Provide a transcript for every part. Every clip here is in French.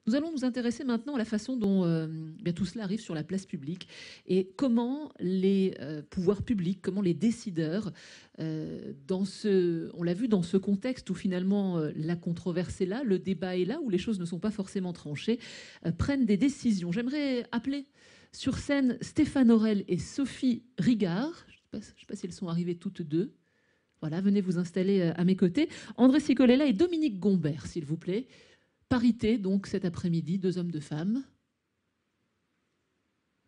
Nous allons nous intéresser maintenant à la façon dont bien, tout cela arrive sur la place publique et comment les pouvoirs publics, comment les décideurs, on l'a vu dans ce contexte où finalement la controverse est là, le débat est là, où les choses ne sont pas forcément tranchées, prennent des décisions. J'aimerais appeler sur scène Stéphane Aurel et Sophie Rigard. Je ne sais pas si elles sont arrivées toutes deux. Voilà, venez vous installer à mes côtés. André Sicolella et Dominique Gombert, s'il vous plaît. Parité, donc, cet après-midi, 2 hommes, 2 femmes.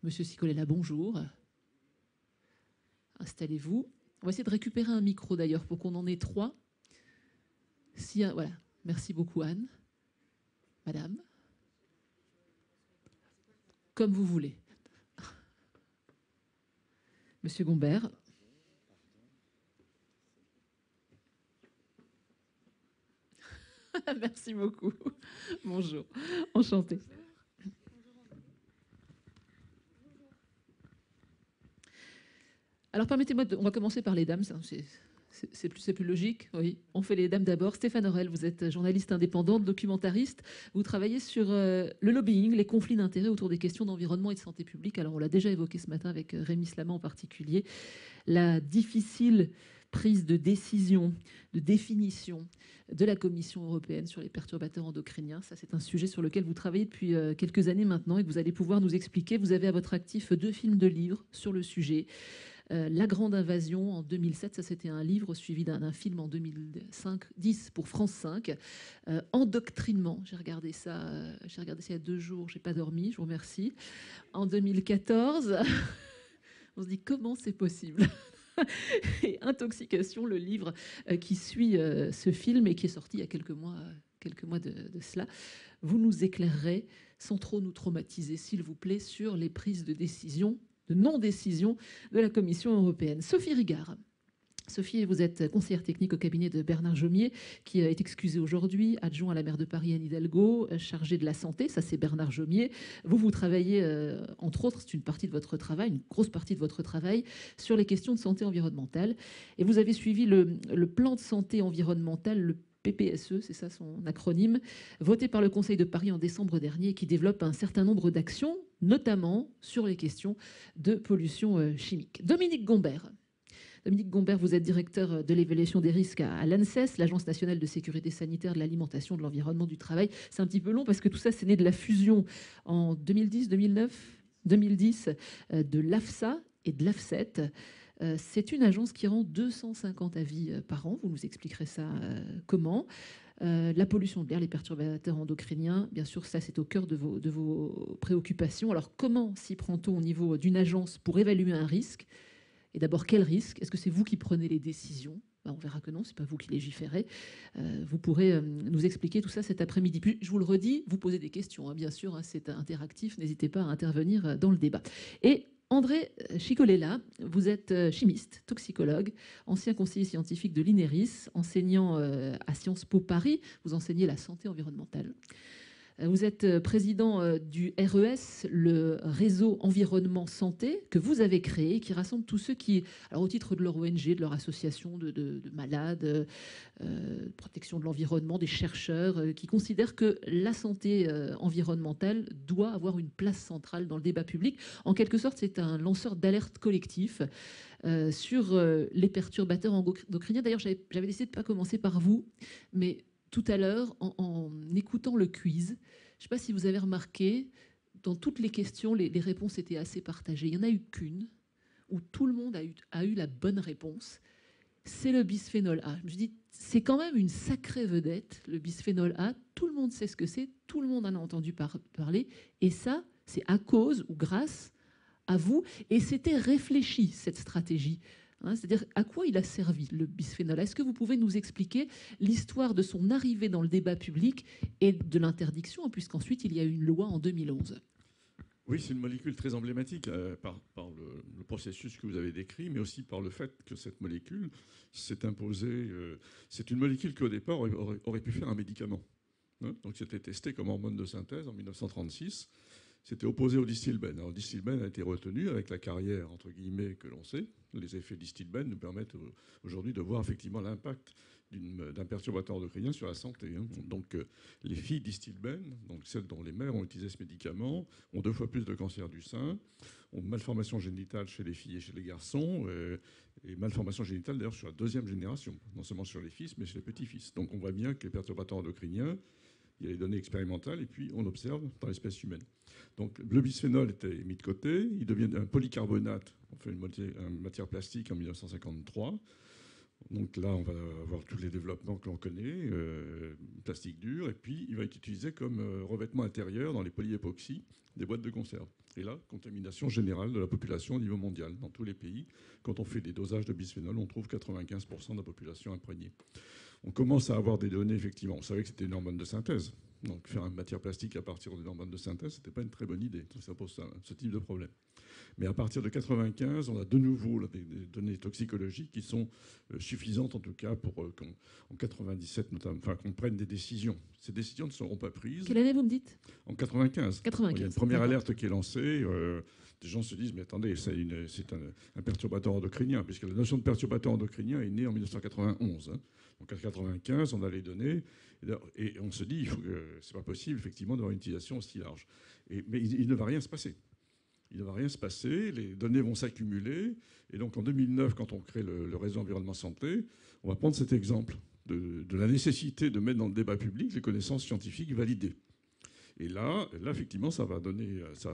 Monsieur Sicolella, bonjour. Installez-vous. On va essayer de récupérer un micro, d'ailleurs, pour qu'on en ait 3. Si, voilà. Merci beaucoup, Anne. Madame. Comme vous voulez. Monsieur Gombert. Merci beaucoup. Bonjour. Enchantée. Alors, permettez-moi, on va commencer par les dames. C'est plus logique. Oui, on fait les dames d'abord. Stéphane Aurel, vous êtes journaliste indépendante, documentariste. Vous travaillez sur le lobbying, les conflits d'intérêts autour des questions d'environnement et de santé publique. Alors, on l'a déjà évoqué ce matin avec Rémi Slama en particulier. La difficile prise de décision, de définition de la Commission européenne sur les perturbateurs endocriniens. Ça, c'est un sujet sur lequel vous travaillez depuis quelques années maintenant et que vous allez pouvoir nous expliquer. Vous avez à votre actif 2 films de livres sur le sujet. La Grande Invasion en 2007, ça c'était un livre suivi d'un film en 2010 pour France 5. Endoctrinement, j'ai regardé ça il y a 2 jours, j'ai pas dormi, je vous remercie. En 2014, on se dit comment c'est possible. Et Intoxication, le livre qui suit ce film et qui est sorti il y a quelques mois de cela. Vous nous éclairerez, sans trop nous traumatiser, s'il vous plaît, sur les prises de décision, de non-décision de la Commission européenne. Sophie Rigard. Sophie, vous êtes conseillère technique au cabinet de Bernard Jomier, qui est excusé aujourd'hui, adjoint à la maire de Paris, Anne Hidalgo, chargé de la santé, ça c'est Bernard Jomier. Vous travaillez, entre autres, c'est une partie de votre travail, une grosse partie de votre travail, sur les questions de santé environnementale. Et vous avez suivi le plan de santé environnementale, le PPSE, c'est ça son acronyme, voté par le Conseil de Paris en décembre dernier, qui développe un certain nombre d'actions, notamment sur les questions de pollution chimique. Dominique Gombert. Dominique Gombert, vous êtes directeur de l'évaluation des risques à l'ANSES, l'Agence nationale de sécurité sanitaire de l'alimentation, de l'environnement, du travail. C'est un petit peu long parce que tout ça, c'est né de la fusion en 2010, 2009, 2010 de l'AFSA et de l'AFSET. C'est une agence qui rend 250 avis par an. Vous nous expliquerez ça comment. La pollution de l'air, les perturbateurs endocriniens, bien sûr, ça c'est au cœur de vos préoccupations. Alors comment s'y prend-on au niveau d'une agence pour évaluer un risque ? Et d'abord, quel risque? Est-ce que c'est vous qui prenez les décisions? On verra que non, ce n'est pas vous qui légiférez. Vous pourrez nous expliquer tout ça cet après-midi. Puis, je vous le redis, vous posez des questions, hein, bien sûr, hein, c'est interactif, n'hésitez pas à intervenir dans le débat. Et André Sicolella, vous êtes chimiste, toxicologue, ancien conseiller scientifique de l'INERIS, enseignant à Sciences Po Paris, vous enseignez la santé environnementale. Vous êtes président du RES, le réseau environnement santé, que vous avez créé, qui rassemble tous ceux qui, alors au titre de leur ONG, de leur association de malades, protection de l'environnement, des chercheurs, qui considèrent que la santé environnementale doit avoir une place centrale dans le débat public. En quelque sorte, c'est un lanceur d'alerte collectif sur les perturbateurs endocriniens. D'ailleurs, j'avais décidé de ne pas commencer par vous, mais tout à l'heure, en écoutant le quiz, je ne sais pas si vous avez remarqué, dans toutes les questions, les réponses étaient assez partagées. Il n'y en a eu qu'une où tout le monde a eu la bonne réponse. C'est le bisphénol A. Je me dis, c'est quand même une sacrée vedette, le bisphénol A. Tout le monde sait ce que c'est, tout le monde en a entendu parler. Et ça, c'est à cause ou grâce à vous. Et c'était réfléchi, cette stratégie. Hein, c'est-à-dire à quoi il a servi le bisphénol A. Est-ce que vous pouvez nous expliquer l'histoire de son arrivée dans le débat public et de l'interdiction, puisqu'ensuite il y a eu une loi en 2011? Oui, c'est une molécule très emblématique par le processus que vous avez décrit, mais aussi par le fait que cette molécule s'est imposée. C'est une molécule qui, au départ, aurait pu faire un médicament. Hein, donc, c'était testé comme hormone de synthèse en 1936. c'était opposé au distilbène. Alors, le distilbène a été retenu avec la carrière, entre guillemets, que l'on sait. Les effets distilbène nous permettent aujourd'hui de voir effectivement l'impact d'un perturbateur endocrinien sur la santé. Donc, les filles distilbène, donc celles dont les mères ont utilisé ce médicament, ont 2 fois plus de cancer du sein, ont malformation génitale chez les filles et chez les garçons, et malformation génitale d'ailleurs sur la 2e génération, non seulement sur les fils, mais chez les petits-fils. Donc, on voit bien que les perturbateurs endocriniens, il y a les données expérimentales, et puis on observe dans l'espèce humaine. Donc le bisphénol était mis de côté, il devient un polycarbonate, on fait une matière plastique en 1953. Donc là, on va avoir tous les développements que l'on connaît, plastique dur, et puis il va être utilisé comme revêtement intérieur dans les polyépoxys des boîtes de conserve. Et là, contamination générale de la population au niveau mondial. Dans tous les pays, quand on fait des dosages de bisphénol, on trouve 95% de la population imprégnée. On commence à avoir des données, effectivement. On savait que c'était une hormone de synthèse. Donc faire une matière plastique à partir d'une hormone de synthèse, ce n'était pas une très bonne idée. Ça pose ce type de problème. Mais à partir de 1995, on a de nouveau des données toxicologiques qui sont suffisantes, en tout cas, pour qu'en 1997, notamment, enfin, qu'on prenne des décisions. Ces décisions ne seront pas prises. Quelle année vous me dites? En 1995. 95. Il y a une première alerte qui est lancée. Des gens se disent, mais attendez, c'est un perturbateur endocrinien, puisque la notion de perturbateur endocrinien est née en 1991. Donc en 1995, on a les données, et on se dit, c'est pas possible, effectivement, d'avoir une utilisation aussi large. Mais il ne va rien se passer. Il ne va rien se passer, les données vont s'accumuler. Et donc en 2009, quand on crée le réseau environnement santé, on va prendre cet exemple de la nécessité de mettre dans le débat public les connaissances scientifiques validées. Et là, effectivement, ça va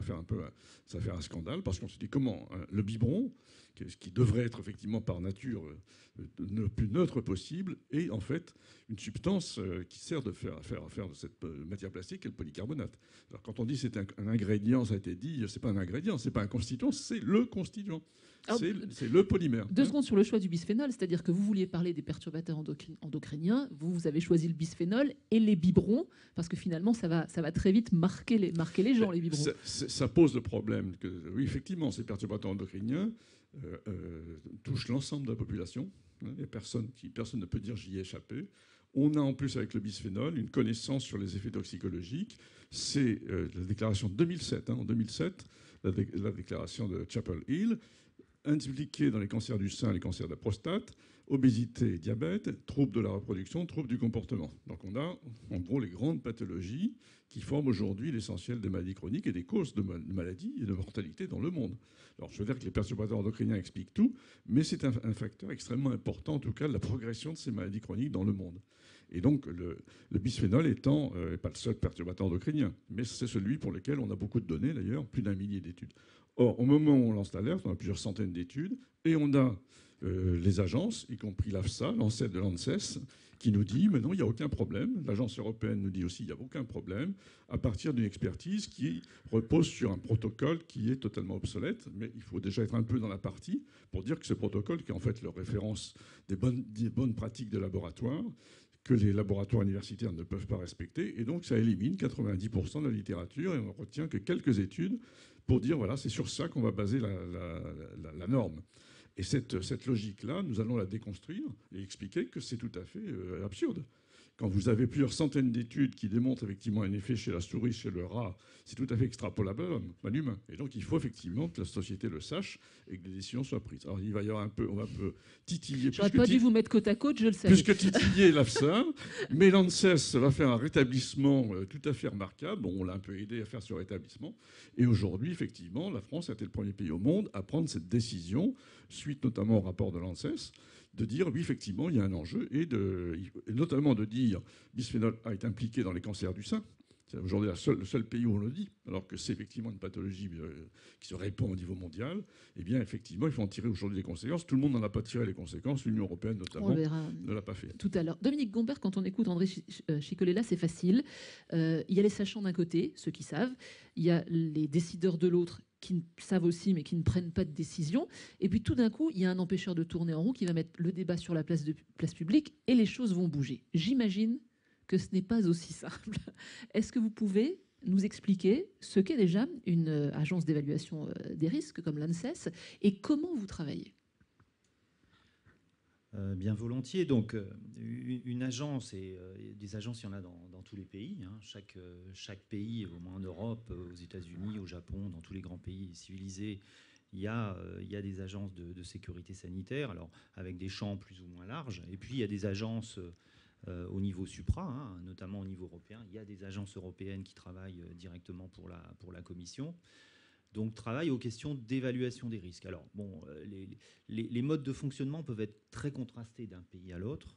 faire un scandale, parce qu'on se dit comment le biberon, qui devrait être effectivement par nature le plus neutre possible, est en fait une substance qui sert de faire de cette matière plastique, qui est le polycarbonate. Alors quand on dit c'est un ingrédient, ça a été dit, c'est pas un ingrédient, c'est pas un constituant, c'est le constituant. C'est le polymère. 2 secondes sur le choix du bisphénol, c'est-à-dire que vous vouliez parler des perturbateurs endocriniens, vous avez choisi le bisphénol et les biberons, parce que finalement, ça va très vite marquer les gens, les biberons. Ça pose le problème que, oui, effectivement, ces perturbateurs endocriniens touchent l'ensemble de la population. Et personne ne peut dire j'y ai échappé. On a en plus avec le bisphénol une connaissance sur les effets toxicologiques. C'est la déclaration de 2007. En 2007, la déclaration de Chapel Hill, impliquée dans les cancers du sein et les cancers de la prostate, obésité, diabète, troubles de la reproduction, troubles du comportement. Donc on a en gros les grandes pathologies qui forment aujourd'hui l'essentiel des maladies chroniques et des causes de maladies et de mortalité dans le monde. Alors je veux dire que les perturbateurs endocriniens expliquent tout, mais c'est un facteur extrêmement important en tout cas de la progression de ces maladies chroniques dans le monde. Et donc le bisphénol étant pas le seul perturbateur endocrinien, mais c'est celui pour lequel on a beaucoup de données d'ailleurs, plus d'1 millier d'études. Or, au moment où on lance l'alerte, on a plusieurs centaines d'études, et on a les agences, y compris l'AFSA, l'ancêtre de l'ANSES, qui nous dit « mais non, il n'y a aucun problème ». L'agence européenne nous dit aussi « il n'y a aucun problème », à partir d'une expertise qui repose sur un protocole qui est totalement obsolète. Mais il faut déjà être un peu dans la partie pour dire que ce protocole, qui est en fait la référence des bonnes pratiques de laboratoire, que les laboratoires universitaires ne peuvent pas respecter. Et donc, ça élimine 90% de la littérature, et on ne retient que quelques études pour dire, voilà, c'est sur ça qu'on va baser la norme. Et cette logique-là, nous allons la déconstruire et expliquer que c'est tout à fait absurde. Quand vous avez plusieurs centaines d'études qui démontrent effectivement un effet chez la souris, chez le rat, c'est tout à fait extrapolable à l'humain. Et donc il faut effectivement que la société le sache et que des décisions soient prises. Alors il va y avoir on va un peu titiller. J'aurais pas dû vous mettre côte à côte, je le sais. Plus que titiller l'AFSA, mais l'ANSES va faire un rétablissement tout à fait remarquable. Bon, on l'a un peu aidé à faire ce rétablissement. Et aujourd'hui, effectivement, la France a été le premier pays au monde à prendre cette décision, suite notamment au rapport de l'ANSES, de dire, oui, effectivement, il y a un enjeu, et notamment de dire bisphénol A est impliqué dans les cancers du sein. C'est aujourd'hui le seul pays où on le dit, alors que c'est effectivement une pathologie qui se répand au niveau mondial. Eh bien, effectivement, il faut en tirer aujourd'hui des conséquences. Tout le monde n'en a pas tiré les conséquences. L'Union européenne, notamment, ne l'a pas fait. Tout à l'heure. Dominique Gombert, quand on écoute André Chicolella, c'est facile. Il y a les sachants d'un côté, ceux qui savent. Il y a les décideurs de l'autre, qui savent aussi, mais qui ne prennent pas de décision. Et puis tout d'un coup, il y a un empêcheur de tourner en rond qui va mettre le débat sur la place publique et les choses vont bouger. J'imagine que ce n'est pas aussi simple. Est-ce que vous pouvez nous expliquer ce qu'est déjà une agence d'évaluation des risques comme l'ANSES et comment vous travaillez ? Bien volontiers. Donc, une agence, et des agences, il y en a dans tous les pays. Hein. Chaque pays, au moins en Europe, aux États-Unis, au Japon, dans tous les grands pays civilisés, il y a des agences de sécurité sanitaire, alors avec des champs plus ou moins larges. Et puis il y a des agences au niveau supra, hein, notamment au niveau européen. Il y a des agences européennes qui travaillent directement pour la Commission. Donc, travaillent aux questions d'évaluation des risques. Alors, bon, les modes de fonctionnement peuvent être très contrastés d'un pays à l'autre,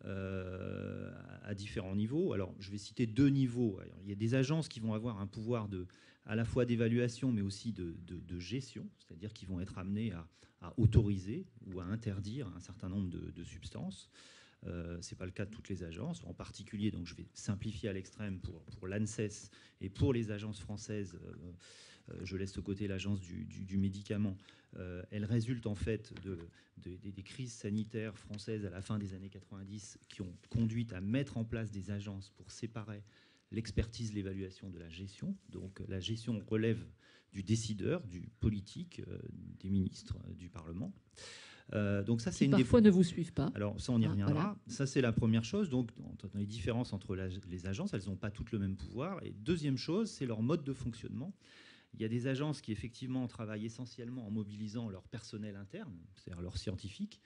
à différents niveaux. Alors, je vais citer 2 niveaux. Alors, il y a des agences qui vont avoir un pouvoir à la fois d'évaluation, mais aussi de gestion, c'est-à-dire qu'ils vont être amenés à autoriser ou à interdire un certain nombre de substances. Ce n'est pas le cas de toutes les agences. En particulier, donc, je vais simplifier à l'extrême pour l'ANSES et pour les agences françaises. Je laisse de côté l'agence du médicament. Elle résulte en fait des crises sanitaires françaises à la fin des années 90 qui ont conduit à mettre en place des agences pour séparer l'expertise, l'évaluation de la gestion. Donc la gestion relève du décideur, du politique, des ministres, du Parlement. Donc ça, c'est une parfois ne vous suivent pas. Alors ça, on y reviendra. Voilà. Ça, c'est la première chose. Donc dans les différences entre les agences, elles n'ont pas toutes le même pouvoir. Et deuxième chose, c'est leur mode de fonctionnement. Il y a des agences qui, effectivement, travaillent essentiellement en mobilisant leur personnel interne, c'est-à-dire leurs scientifiques.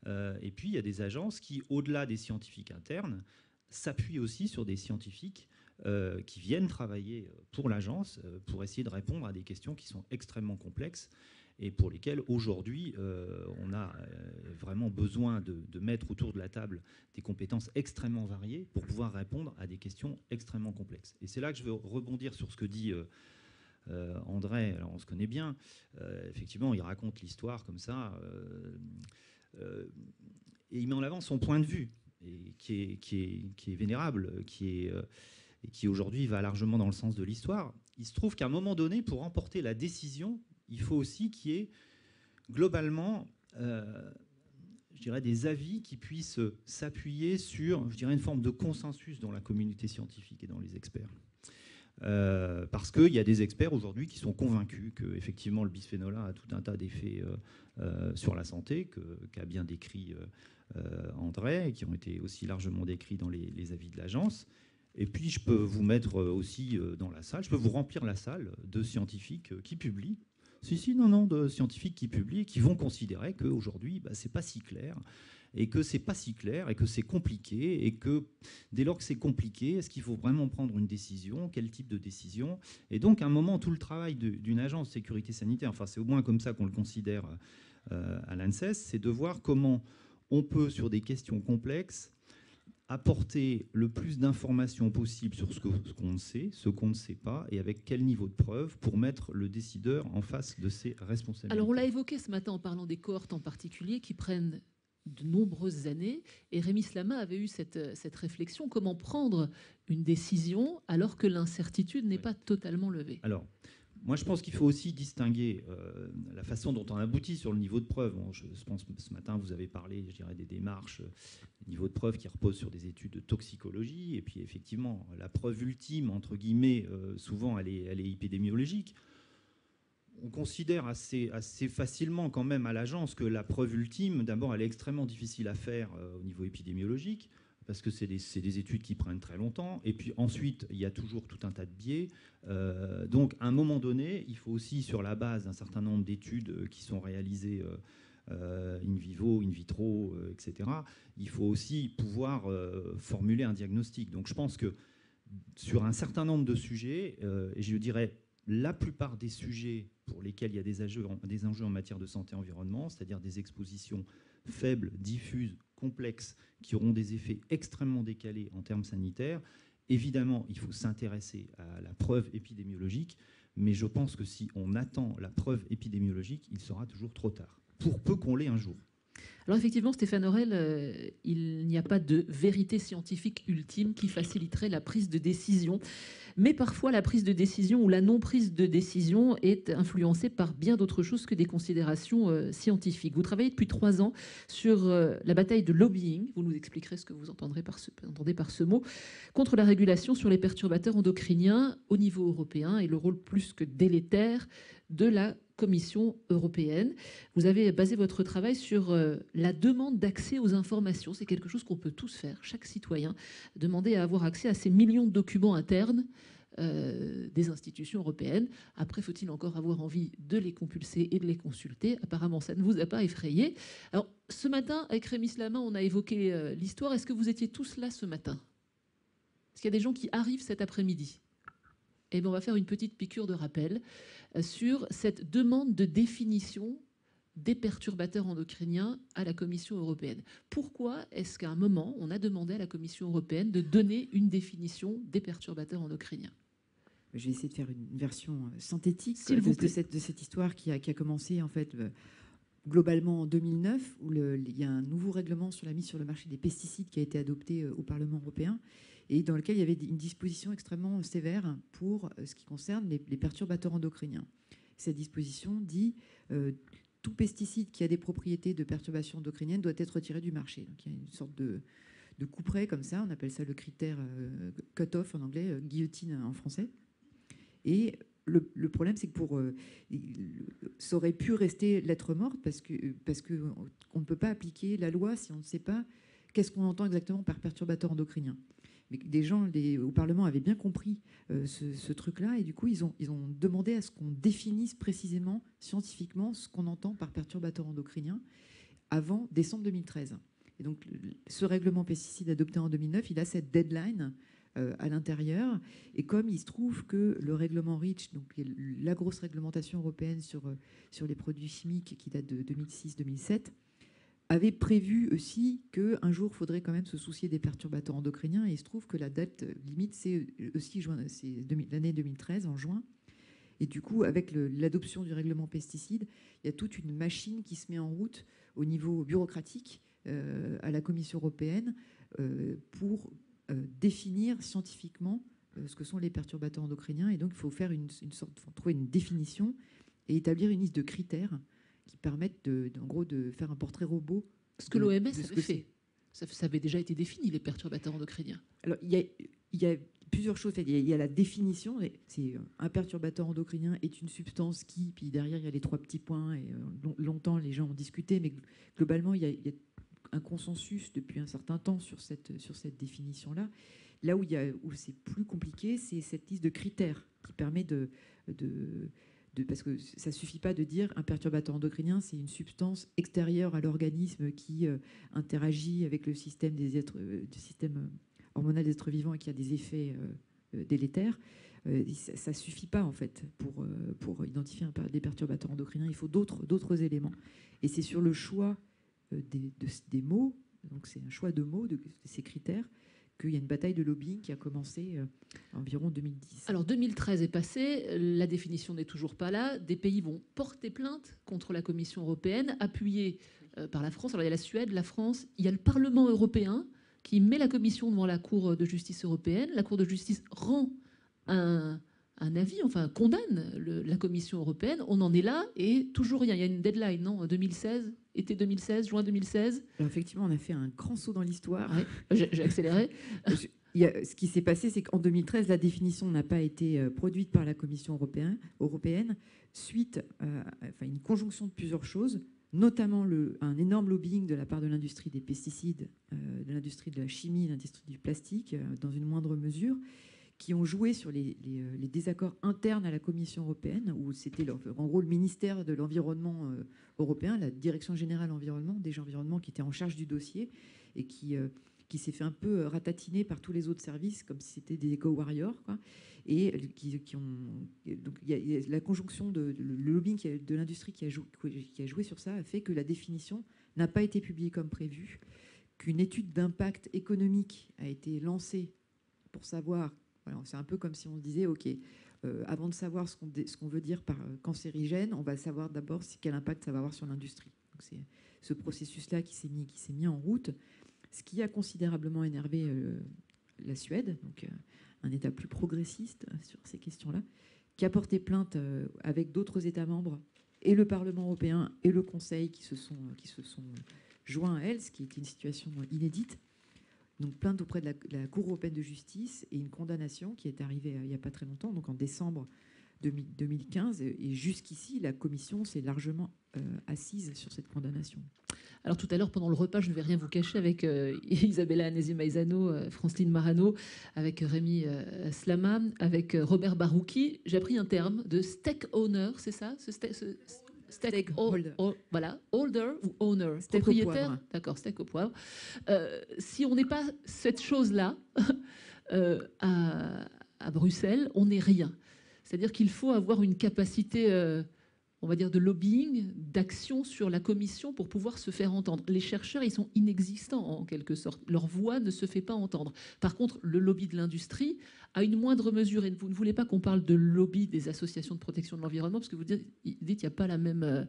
Et puis, il y a des agences qui, au-delà des scientifiques internes, s'appuient aussi sur des scientifiques qui viennent travailler pour l'agence pour essayer de répondre à des questions qui sont extrêmement complexes et pour lesquelles, aujourd'hui, on a vraiment besoin de mettre autour de la table des compétences extrêmement variées pour pouvoir répondre à des questions extrêmement complexes. Et c'est là que je veux rebondir sur ce que dit André. Alors on se connaît bien. Effectivement, il raconte l'histoire comme ça. Et il met en avant son point de vue, et qui est vénérable, et qui aujourd'hui va largement dans le sens de l'histoire. Il se trouve qu'à un moment donné, pour remporter la décision, il faut aussi qu'il y ait globalement, je dirais, des avis qui puissent s'appuyer sur, je dirais, une forme de consensus dans la communauté scientifique et dans les experts. Parce qu'il y a des experts aujourd'hui qui sont convaincus qu'effectivement le bisphénol A a tout un tas d'effets sur la santé, qu'a bien décrit André, et qui ont été aussi largement décrits dans les avis de l'agence. Et puis je peux vous mettre aussi dans la salle, je peux vous remplir la salle de scientifiques qui publient. De scientifiques qui publient et qui vont considérer qu'aujourd'hui, c'est pas si clair. Et que c'est pas si clair, et que c'est compliqué, et que dès lors que c'est compliqué, est-ce qu'il faut vraiment prendre une décision? Quel type de décision? Et donc, à un moment, tout le travail d'une agence de sécurité sanitaire, enfin c'est au moins comme ça qu'on le considère à l'ANSES, c'est de voir comment on peut, sur des questions complexes, apporter le plus d'informations possible sur ce qu'on sait, ce qu'on ne sait pas, et avec quel niveau de preuve pour mettre le décideur en face de ses responsabilités. Alors on l'a évoqué ce matin en parlant des cohortes en particulier qui prennent de nombreuses années, et Rémi Slama avait eu cette réflexion, comment prendre une décision alors que l'incertitude n'est pas totalement levée. Alors, moi je pense qu'il faut aussi distinguer la façon dont on aboutit sur le niveau de preuve. Bon, je pense que ce matin vous avez parlé, je dirais, des démarches, des niveaux de preuve qui reposent sur des études de toxicologie, et puis effectivement la preuve ultime, entre guillemets, souvent elle est épidémiologique. On considère assez facilement quand même à l'agence que la preuve ultime, d'abord, elle est extrêmement difficile à faire au niveau épidémiologique, parce que c'est des études qui prennent très longtemps. Et puis ensuite, il y a toujours tout un tas de biais. Donc, à un moment donné, il faut aussi, sur la base d'un certain nombre d'études qui sont réalisées in vivo, in vitro, etc., il faut aussi pouvoir formuler un diagnostic. Donc, je pense que sur un certain nombre de sujets, et je dirais la plupart des sujets pour lesquels il y a des enjeux en matière de santé et environnement, c'est-à-dire des expositions faibles, diffuses, complexes, qui auront des effets extrêmement décalés en termes sanitaires, évidemment, il faut s'intéresser à la preuve épidémiologique, mais je pense que si on attend la preuve épidémiologique, il sera toujours trop tard, pour peu qu'on l'ait un jour. Alors effectivement, Stéphane Aurel, il n'y a pas de vérité scientifique ultime qui faciliterait la prise de décision. Mais parfois, la prise de décision ou la non-prise de décision est influencée par bien d'autres choses que des considérations scientifiques. Vous travaillez depuis 3 ans sur la bataille de lobbying. Vous nous expliquerez ce que vous entendez par ce mot, contre la régulation sur les perturbateurs endocriniens au niveau européen et le rôle plus que délétère de la Commission européenne. Vous avez basé votre travail sur la demande d'accès aux informations. C'est quelque chose qu'on peut tous faire, chaque citoyen, demander à avoir accès à ces millions de documents internes des institutions européennes. Après, faut-il encore avoir envie de les compulser et de les consulter? Apparemment, ça ne vous a pas effrayé. Alors, ce matin, avec Rémi Slama, on a évoqué l'histoire. Est-ce que vous étiez tous là ce matin? Est-ce qu'il y a des gens qui arrivent cet après-midi? Eh bien, on va faire une petite piqûre de rappel sur cette demande de définition des perturbateurs endocriniens à la Commission européenne. Pourquoi est-ce qu'à un moment, on a demandé à la Commission européenne de donner une définition des perturbateurs endocriniens? Je vais essayer de faire une version synthétique de cette histoire qui a commencé en fait globalement en 2009, où il y a un nouveau règlement sur la mise sur le marché des pesticides qui a été adopté au Parlement européen, et dans lequel il y avait une disposition extrêmement sévère pour ce qui concerne les perturbateurs endocriniens. Cette disposition dit tout pesticide qui a des propriétés de perturbation endocrinienne doit être retiré du marché. Donc il y a une sorte de couperet comme ça, on appelle ça le critère cut-off en anglais, guillotine en français. Et le problème, c'est que ça aurait pu rester lettre morte parce qu'on ne peut pas appliquer la loi si on ne sait pas qu'est-ce qu'on entend exactement par perturbateur endocrinien. Mais des gens au Parlement avaient bien compris ce truc-là, et du coup, ils ont demandé à ce qu'on définisse précisément, scientifiquement, ce qu'on entend par perturbateur endocrinien avant décembre 2013. Et donc, ce règlement pesticide adopté en 2009, il a cette deadline à l'intérieur. Et comme il se trouve que le règlement REACH, donc la grosse réglementation européenne sur les produits chimiques qui date de 2006-2007, avait prévu aussi qu'un jour, il faudrait quand même se soucier des perturbateurs endocriniens. Et il se trouve que la date limite, c'est aussi l'année 2013, en juin. Et du coup, avec l'adoption du règlement pesticide, il y a toute une machine qui se met en route au niveau bureaucratique à la Commission européenne pour définir scientifiquement ce que sont les perturbateurs endocriniens. Et donc, il faut faire faut trouver une définition et établir une liste de critères qui permettent en gros de faire un portrait robot. Ce que l'OMS avait fait. Ça avait déjà été défini, les perturbateurs endocriniens. Alors, il y a plusieurs choses. Il y a la définition. C'est un perturbateur endocrinien est une substance qui, puis derrière, il y a les trois petits points. Et longtemps, les gens ont discuté, mais globalement, il y a un consensus depuis un certain temps sur cette définition-là. Là où c'est plus compliqué, c'est cette liste de critères qui permet parce que ça ne suffit pas de dire un perturbateur endocrinien, c'est une substance extérieure à l'organisme qui interagit avec le système système hormonal des êtres vivants et qui a des effets délétères. Ça ne suffit pas, en fait, pour identifier des perturbateurs endocriniens. Il faut d'autres éléments. Et c'est sur le choix des mots, donc c'est un choix de mots, de ces critères, qu'il y a une bataille de lobbying qui a commencé environ 2010. Alors 2013 est passé, la définition n'est toujours pas là. Des pays vont porter plainte contre la Commission européenne, appuyée par la France. Alors il y a la Suède, la France, il y a le Parlement européen qui met la Commission devant la Cour de justice européenne. La Cour de justice rend un avis, enfin condamne la Commission européenne. On en est là et toujours rien. Il y a une deadline, non? 2016, été 2016, juin 2016. Alors effectivement, on a fait un grand saut dans l'histoire. Ouais, j'ai accéléré. Ce qui s'est passé, c'est qu'en 2013, la définition n'a pas été produite par la Commission européenne suite à une conjonction de plusieurs choses, notamment un énorme lobbying de la part de l'industrie des pesticides, de l'industrie de la chimie, de l'industrie du plastique, dans une moindre mesure, qui ont joué sur les désaccords internes à la Commission européenne, où c'était en gros le ministère de l'Environnement européen, la Direction générale environnement, DG Environnement, qui était en charge du dossier et qui s'est fait un peu ratatiner par tous les autres services, comme si c'était des éco-warriors, quoi. Et donc il y a la conjonction le lobbying de l'industrie qui a joué sur ça a fait que la définition n'a pas été publiée comme prévu, qu'une étude d'impact économique a été lancée pour savoir. Voilà, c'est un peu comme si on se disait, OK, avant de savoir ce qu'on veut dire par cancérigène, on va savoir d'abord quel impact ça va avoir sur l'industrie. Donc c'est ce processus-là qui s'est mis en route, ce qui a considérablement énervé la Suède, donc un État plus progressiste sur ces questions-là, qui a porté plainte avec d'autres États membres et le Parlement européen et le Conseil qui se sont joints à elle, ce qui était une situation inédite. Donc plainte auprès de la Cour européenne de justice et une condamnation qui est arrivée il n'y a pas très longtemps, donc en décembre 2015. Et jusqu'ici, la Commission s'est largement assise sur cette condamnation. Alors tout à l'heure, pendant le repas, je ne vais rien vous cacher, avec Isabella Anesi-Maizano, Franceline Marano, avec Rémi Slama, avec Robert Barouki, j'ai appris un terme de stake-owner, c'est ça Stakeholder. Voilà, holder ou owner, Steak propriétaire. au poivre. D'accord, steak au poivre. Si on n'est pas cette chose-là à Bruxelles, on n'est rien. C'est-à-dire qu'il faut avoir une capacité, on va dire, de lobbying, d'action sur la commission pour pouvoir se faire entendre. Les chercheurs, ils sont inexistants en quelque sorte. Leur voix ne se fait pas entendre. Par contre, le lobby de l'industrie a une moindre mesure. Et vous ne voulez pas qu'on parle de lobby des associations de protection de l'environnement, parce que vous dites qu'il n'y a pas la même...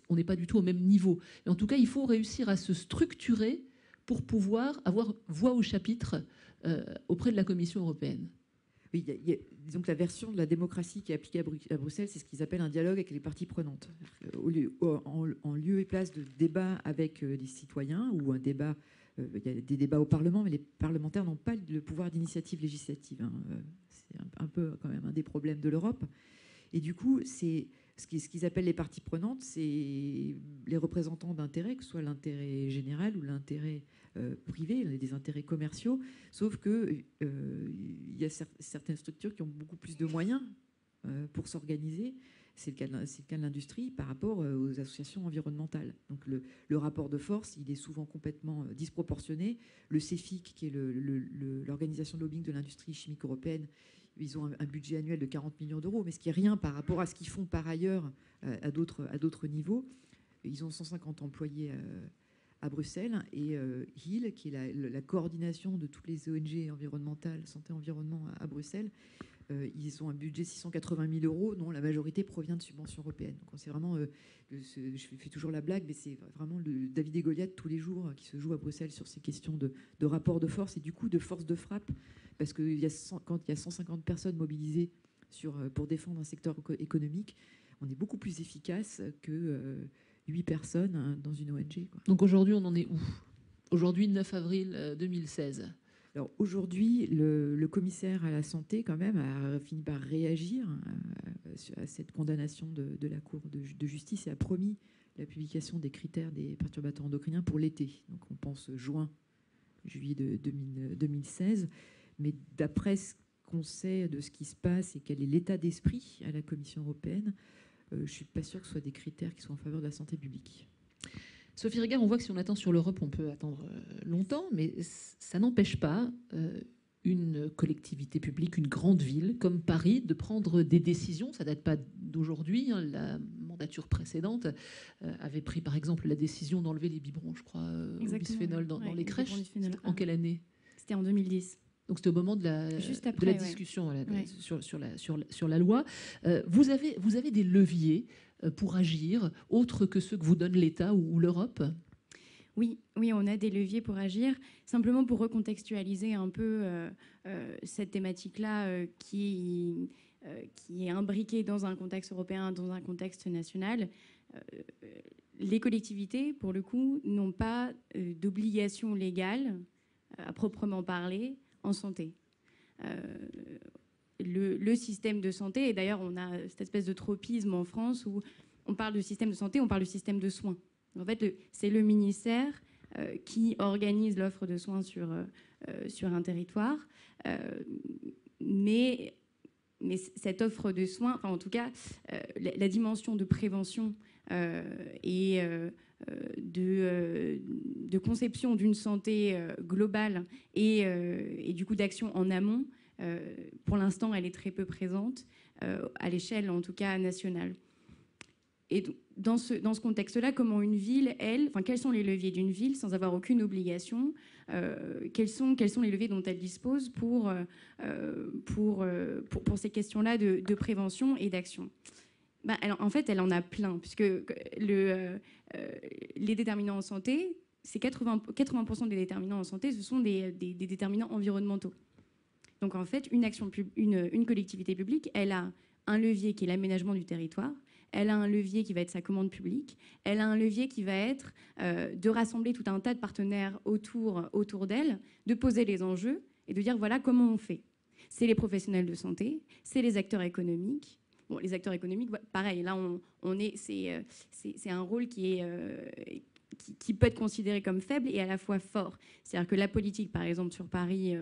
on n'est pas du tout au même niveau. Et en tout cas, il faut réussir à se structurer pour pouvoir avoir voix au chapitre auprès de la Commission européenne. Oui, disons que la version de la démocratie qui est appliquée à Bruxelles, c'est ce qu'ils appellent un dialogue avec les parties prenantes. En lieu et place de débat avec les citoyens ou un débat, il y a des débats au Parlement, mais les parlementaires n'ont pas le pouvoir d'initiative législative. C'est un peu quand même un des problèmes de l'Europe. Et du coup, c'est ce qu'ils appellent les parties prenantes, c'est les représentants d'intérêts, que ce soit l'intérêt général ou l'intérêt privé, des intérêts commerciaux, sauf qu'il y a certaines structures qui ont beaucoup plus de moyens pour s'organiser. C'est le cas de l'industrie par rapport aux associations environnementales. Donc le rapport de force, il est souvent complètement disproportionné. Le CEFIC, qui est l'organisation de lobbying de l'industrie chimique européenne, ils ont un budget annuel de 40 millions d'euros, mais ce qui est rien par rapport à ce qu'ils font par ailleurs à d'autres niveaux. Ils ont 150 employés à Bruxelles, et HIL, qui est la coordination de toutes les ONG environnementales, santé-environnement à Bruxelles, ils ont un budget de 680 000 euros, dont la majorité provient de subventions européennes. Donc c'est vraiment, je fais toujours la blague, mais c'est vraiment le David et Goliath tous les jours qui se joue à Bruxelles sur ces questions de rapport de force et du coup de force de frappe, parce que quand il y a 150 personnes mobilisées pour défendre un secteur économique, on est beaucoup plus efficace que 8 personnes dans une ONG, quoi. Donc aujourd'hui, on en est où? Aujourd'hui, 9 avril 2016. Alors aujourd'hui, le commissaire à la santé, quand même, a fini par réagir à cette condamnation de la Cour de justice et a promis la publication des critères des perturbateurs endocriniens pour l'été. Donc on pense juillet 2016. Mais d'après ce qu'on sait de ce qui se passe et quel est l'état d'esprit à la Commission européenne, je ne suis pas sûre que ce soit des critères qui soient en faveur de la santé publique. Sophie Régard, on voit que si on attend sur l'Europe, on peut attendre longtemps, mais ça n'empêche pas une collectivité publique, une grande ville comme Paris, de prendre des décisions. Ça ne date pas d'aujourd'hui. La mandature précédente avait pris, par exemple, la décision d'enlever les biberons, je crois, au bisphénol dans les crèches. En quelle année? C'était en 2010. Donc c'était au moment de la discussion voilà, sur la loi. Vous avez des leviers pour agir, autres que ceux que vous donne l'État ou l'Europe? Oui, on a des leviers pour agir. Simplement pour recontextualiser un peu cette thématique-là qui est imbriquée dans un contexte européen, dans un contexte national. Les collectivités, pour le coup, n'ont pas d'obligation légale à proprement parler en santé. Le système de santé, et d'ailleurs on a cette espèce de tropisme en France où on parle de système de santé, on parle de système de soins. En fait, c'est le ministère qui organise l'offre de soins sur un territoire, mais cette offre de soins, enfin en tout cas la dimension de prévention et de conception d'une santé globale et du coup d'action en amont, pour l'instant, elle est très peu présente, à l'échelle, en tout cas, nationale. Et dans ce contexte-là, comment une ville, quels sont les leviers d'une ville sans avoir aucune obligation, quels sont les leviers dont elle dispose pour ces questions-là de prévention et d'action? En fait, elle en a plein, puisque les déterminants en santé, c'est 80% des déterminants en santé, ce sont des déterminants environnementaux. Donc en fait, une collectivité publique, elle a un levier qui est l'aménagement du territoire, elle a un levier qui va être sa commande publique, elle a un levier qui va être de rassembler tout un tas de partenaires autour d'elle, de poser les enjeux et de dire voilà comment on fait. C'est les professionnels de santé, c'est les acteurs économiques, Bon, les acteurs économiques, pareil, là, c'est un rôle qui peut être considéré comme faible et à la fois fort. C'est-à-dire que la politique, par exemple, sur Paris,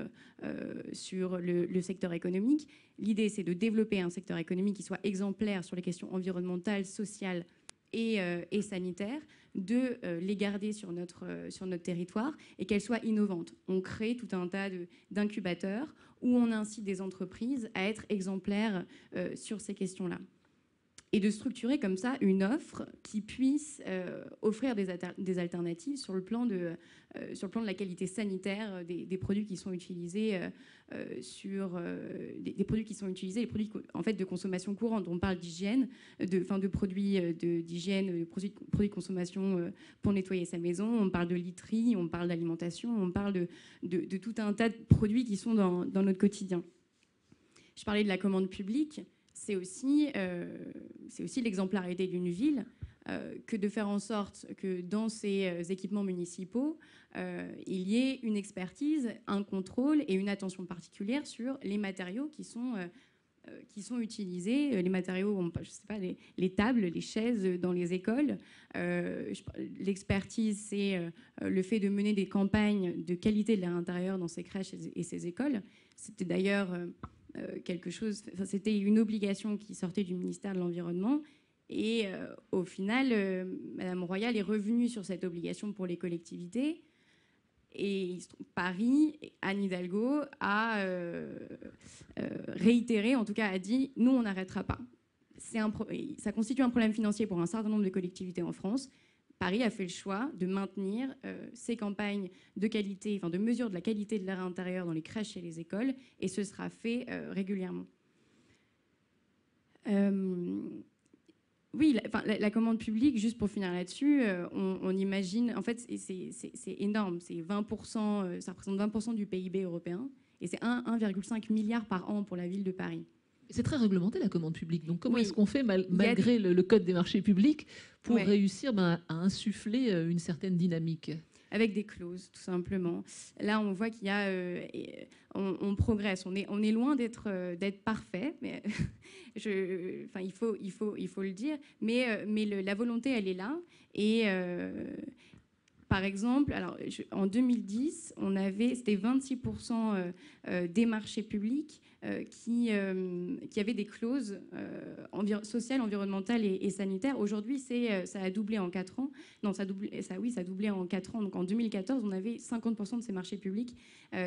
sur le secteur économique, l'idée, c'est de développer un secteur économique qui soit exemplaire sur les questions environnementales, sociales et sanitaires, de les garder sur notre territoire et qu'elles soient innovantes. On crée tout un tas d'incubateurs où on incite des entreprises à être exemplaires sur ces questions-là. Et de structurer comme ça une offre qui puisse offrir des alternatives sur le plan de la qualité sanitaire des produits qui sont utilisés, des produits qui sont utilisés, les produits en fait de consommation courante. On parle d'hygiène, de produits d'hygiène, de produits de consommation pour nettoyer sa maison. On parle de literie, on parle d'alimentation, on parle de tout un tas de produits qui sont dans notre quotidien. Je parlais de la commande publique. C'est aussi l'exemplarité d'une ville que de faire en sorte que dans ses équipements municipaux, il y ait une expertise, un contrôle et une attention particulière sur les matériaux qui sont utilisés, les matériaux, je sais pas, les tables, les chaises dans les écoles. L'expertise, c'est le fait de mener des campagnes de qualité de l'air intérieur dans ces crèches et ces écoles. C'était d'ailleurs c'était une obligation qui sortait du ministère de l'Environnement. Et au final, Madame Royal est revenue sur cette obligation pour les collectivités. Et Paris, Anne Hidalgo a réitéré, en tout cas a dit, nous, on n'arrêtera pas. Ça constitue un problème financier pour un certain nombre de collectivités en France. Paris a fait le choix de maintenir ces campagnes de qualité, de mesure de la qualité de l'air intérieur dans les crèches et les écoles, et ce sera fait régulièrement. Oui, la commande publique, juste pour finir là-dessus, on imagine, en fait, c'est énorme, c'est 20%, ça représente 20% du PIB européen, et c'est 1,5 milliard par an pour la ville de Paris. C'est très réglementé, la commande publique. Donc, comment est-ce qu'on fait, malgré le code des marchés publics, pour réussir à insuffler une certaine dynamique ? Avec des clauses, tout simplement. Là, on voit qu'il y a... on progresse. On est loin d'être parfait. Mais il faut le dire. Mais la volonté, elle est là. Et... par exemple, en 2010, c'était 26% des marchés publics qui avaient des clauses sociales, environnementales et sanitaires. Aujourd'hui, ça a doublé en 4 ans. Non, ça a doublé en 4 ans. Donc en 2014, on avait 50% de ces marchés publics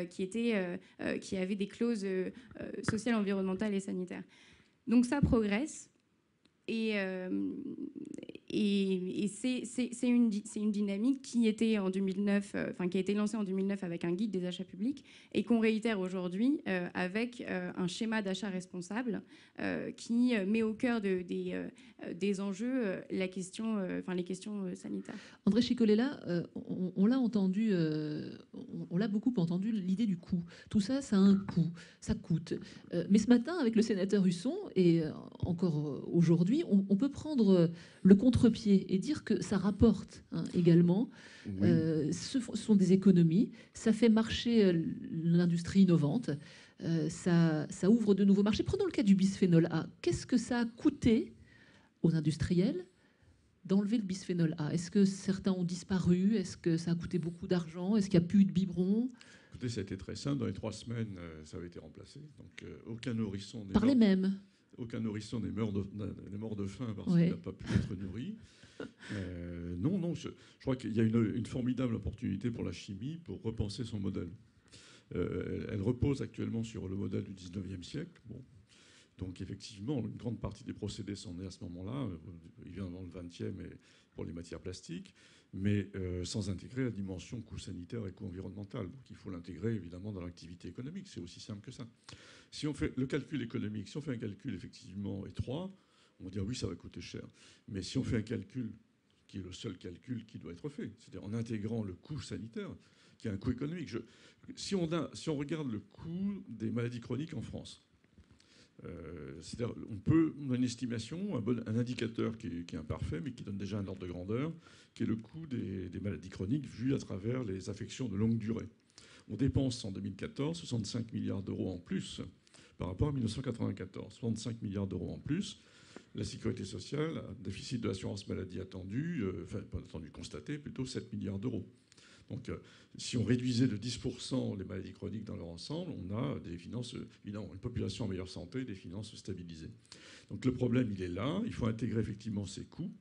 qui avaient des clauses sociales, environnementales et sanitaires. Donc ça progresse. Et c'est une dynamique qui était en 2009, qui a été lancée en 2009 avec un guide des achats publics et qu'on réitère aujourd'hui avec un schéma d'achat responsable qui met au cœur des enjeux les questions sanitaires. André Chicolella, on l'a entendu, on l'a beaucoup entendu, l'idée du coût. Tout ça, ça a un coût, ça coûte. Mais ce matin, avec le sénateur Husson, et encore aujourd'hui, on peut prendre le contre-pied et dire que ça rapporte également. Oui. Ce sont des économies, ça fait marcher l'industrie innovante, ça ouvre de nouveaux marchés. Prenons le cas du bisphénol A. Qu'est-ce que ça a coûté aux industriels d'enlever le bisphénol A? Est-ce que certains ont disparu? Est-ce que ça a coûté beaucoup d'argent? Est-ce qu'il n'y a plus de biberons? Écoutez, ça a été très simple. Dans les 3 semaines, ça avait été remplacé. Donc, aucun nourrisson n'est par les mêmes. Aucun nourrisson n'est mort de faim parce qu'il n'a pas pu être nourri. Non, je crois qu'il y a une formidable opportunité pour la chimie pour repenser son modèle. Elle repose actuellement sur le modèle du 19e siècle. Bon. Donc effectivement, une grande partie des procédés sont nés à ce moment-là. Il vient dans le 20e pour les matières plastiques, mais sans intégrer la dimension coût sanitaire et coût environnemental. Donc il faut l'intégrer évidemment dans l'activité économique. C'est aussi simple que ça. Si on fait le calcul économique, si on fait un calcul effectivement étroit, on va dire oui, ça va coûter cher. Mais si on fait un calcul qui est le seul calcul qui doit être fait, c'est-à-dire en intégrant le coût sanitaire, qui a un coût économique. Si on regarde le coût des maladies chroniques en France, c'est-à-dire on a une estimation, un indicateur qui est imparfait, mais qui donne déjà un ordre de grandeur, qui est le coût des maladies chroniques vu à travers les affections de longue durée. On dépense en 2014 65 milliards d'euros en plus par rapport à 1994. 65 milliards d'euros en plus. La sécurité sociale, un déficit de l'assurance maladie attendu, pas attendu, constaté, plutôt 7 milliards d'euros. Donc, si on réduisait de 10% les maladies chroniques dans leur ensemble, on a des finances, évidemment, une population en meilleure santé, des finances stabilisées. Donc, le problème, il est là. Il faut intégrer effectivement ces coûts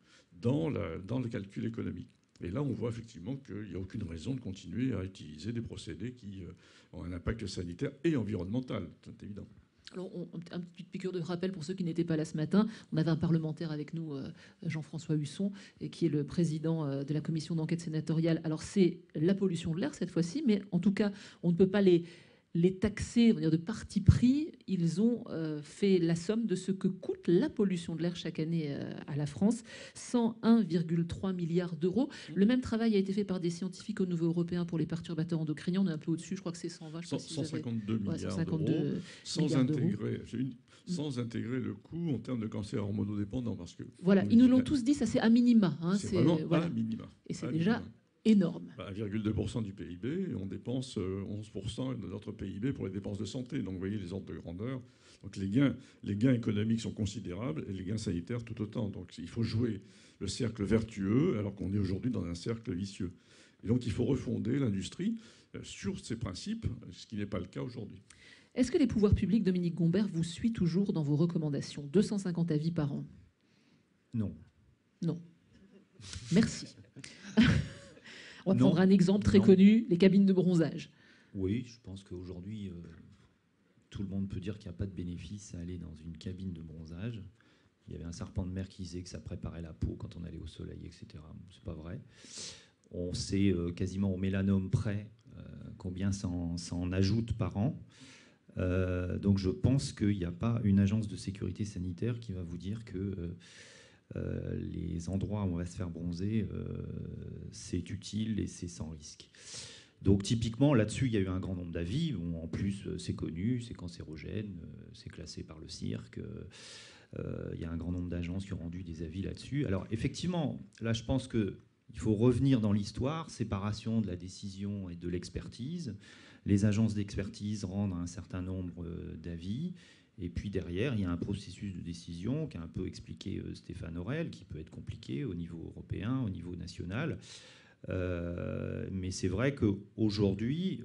dans le calcul économique. Et là, on voit effectivement qu'il n'y a aucune raison de continuer à utiliser des procédés qui ont un impact sanitaire et environnemental, c'est évident. Alors, une petite piqûre de rappel pour ceux qui n'étaient pas là ce matin. On avait un parlementaire avec nous, Jean-François Husson, qui est le président de la commission d'enquête sénatoriale. Alors, c'est la pollution de l'air cette fois-ci, mais en tout cas, on ne peut pas les taxer, on va dire, de parti pris. Ils ont fait la somme de ce que coûte la pollution de l'air chaque année à la France, 101,3 milliards d'euros. Le même travail a été fait par des scientifiques au niveau européen pour les perturbateurs endocriniens. On est un peu au-dessus, je crois que c'est 120. 152 milliards d'euros, sans intégrer le coût en termes de cancer hormonodépendant. Parce que, voilà, ils nous l'ont tous dit, ça c'est à minima. Hein, c'est vraiment à minima. Et c'est déjà énorme. 1,2% du PIB, et on dépense 11% de notre PIB pour les dépenses de santé. Donc vous voyez les ordres de grandeur. Donc les gains économiques sont considérables et les gains sanitaires tout autant. Donc il faut jouer le cercle vertueux alors qu'on est aujourd'hui dans un cercle vicieux. Et donc il faut refonder l'industrie sur ces principes, ce qui n'est pas le cas aujourd'hui. Est-ce que les pouvoirs publics, Dominique Gombert, vous suivent toujours dans vos recommandations? 250 avis par an? Non. Non. Merci. On va prendre un exemple très connu, les cabines de bronzage. Oui, je pense qu'aujourd'hui, tout le monde peut dire qu'il n'y a pas de bénéfice à aller dans une cabine de bronzage. Il y avait un serpent de mer qui disait que ça préparait la peau quand on allait au soleil, etc. C'est pas vrai. On sait quasiment au mélanome près combien ça en ajoute par an. Donc je pense qu'il n'y a pas une agence de sécurité sanitaire qui va vous dire que les endroits où on va se faire bronzer, c'est utile et c'est sans risque. Donc typiquement, là-dessus, il y a eu un grand nombre d'avis. Bon, en plus, c'est connu, c'est cancérogène, c'est classé par le CIRC. Il y a un grand nombre d'agences qui ont rendu des avis là-dessus. Alors effectivement, là, je pense qu'il faut revenir dans l'histoire, séparation de la décision et de l'expertise. Les agences d'expertise rendent un certain nombre d'avis. Et puis derrière, il y a un processus de décision qu'a un peu expliqué Stéphane Aurel, qui peut être compliqué au niveau européen, au niveau national. Mais c'est vrai qu'aujourd'hui,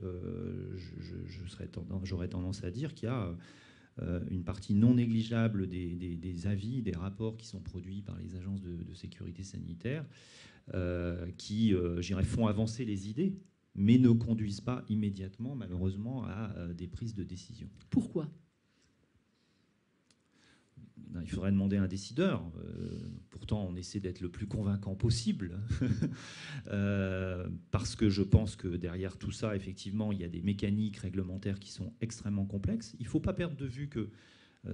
j'aurais tendance à dire qu'il y a une partie non négligeable des avis, des rapports qui sont produits par les agences de sécurité sanitaire qui, font avancer les idées, mais ne conduisent pas immédiatement, malheureusement, à des prises de décision. Pourquoi ? Il faudrait demander à un décideur. Pourtant, on essaie d'être le plus convaincant possible. Parce que je pense que derrière tout ça, effectivement, il y a des mécaniques réglementaires qui sont extrêmement complexes. Il ne faut pas perdre de vue que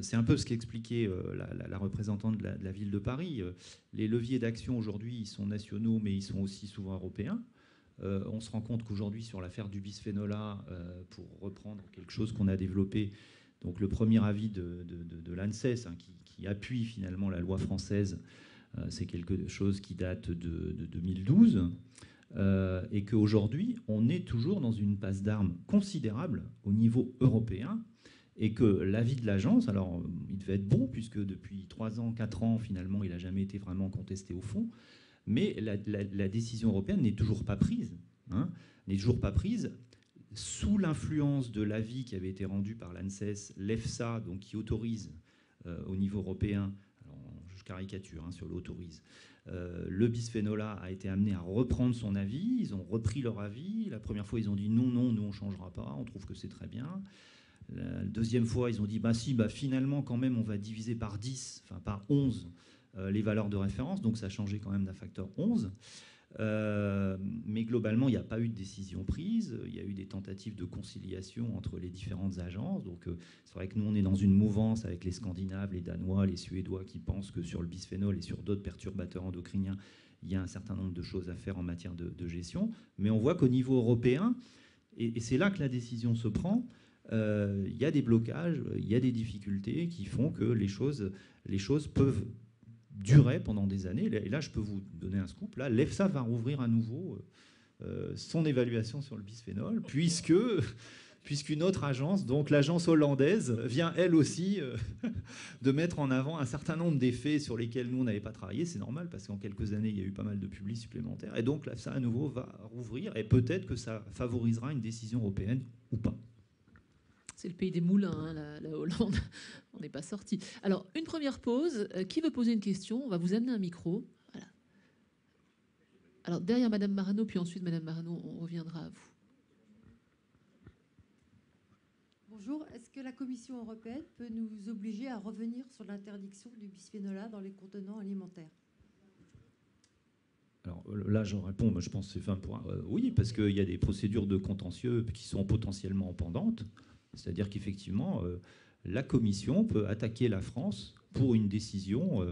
c'est un peu ce qu'expliquait la représentante de la ville de Paris. Les leviers d'action aujourd'hui, ils sont nationaux, mais ils sont aussi souvent européens. On se rend compte qu'aujourd'hui, sur l'affaire du bisphénol A, pour reprendre quelque chose qu'on a développé, donc le premier avis de l'ANSES, hein, qui appuie finalement la loi française, c'est quelque chose qui date de 2012, et qu'aujourd'hui, on est toujours dans une passe d'armes considérable au niveau européen, et que l'avis de l'agence, alors il devait être bon, puisque depuis 3 ans, 4 ans, finalement, il n'a jamais été vraiment contesté au fond, mais la décision européenne n'est toujours pas prise, hein, n'est toujours pas prise. Sous l'influence de l'avis qui avait été rendu par l'ANSES, l'EFSA, donc qui autorise au niveau européen, alors je caricature, hein, sur l'autorise, le bisphénol A été amené à reprendre son avis. Ils ont repris leur avis. La première fois, ils ont dit non, nous on ne changera pas, on trouve que c'est très bien. La deuxième fois, ils ont dit finalement, quand même, on va diviser par 10, enfin par 11 les valeurs de référence, donc ça a changé quand même d'un facteur 11. Mais globalement, il n'y a pas eu de décision prise. Il y a eu des tentatives de conciliation entre les différentes agences. Donc, c'est vrai que nous, on est dans une mouvance avec les Scandinaves, les Danois, les Suédois qui pensent que sur le bisphénol et sur d'autres perturbateurs endocriniens, il y a un certain nombre de choses à faire en matière de gestion. Mais on voit qu'au niveau européen, et c'est là que la décision se prend, il y a des blocages, il y a des difficultés qui font que les choses peuvent durer pendant des années. Et là, je peux vous donner un scoop. Là, l'EFSA va rouvrir à nouveau son évaluation sur le bisphénol, puisque puisqu'une autre agence, donc l'agence hollandaise, vient elle aussi de mettre en avant un certain nombre d'effets sur lesquels nous, on n'avait pas travaillé. C'est normal, parce qu'en quelques années, il y a eu pas mal de publics supplémentaires. Et donc là, ça, à nouveau, va rouvrir, et peut-être que ça favorisera une décision européenne ou pas. C'est le pays des moulins, hein, la Hollande. On n'est pas sorti. Alors, une première pause. Qui veut poser une question? On va vous amener un micro. Voilà. Alors, derrière Madame Marano, puis ensuite Madame Marano, on reviendra à vous. Bonjour. Est-ce que la Commission européenne peut nous obliger à revenir sur l'interdiction du bisphénol A dans les contenants alimentaires? Alors là, je réponds, je pense que c'est fin pour oui, parce qu'il y a des procédures de contentieux qui sont potentiellement pendantes. C'est-à-dire qu'effectivement, la Commission peut attaquer la France pour une décision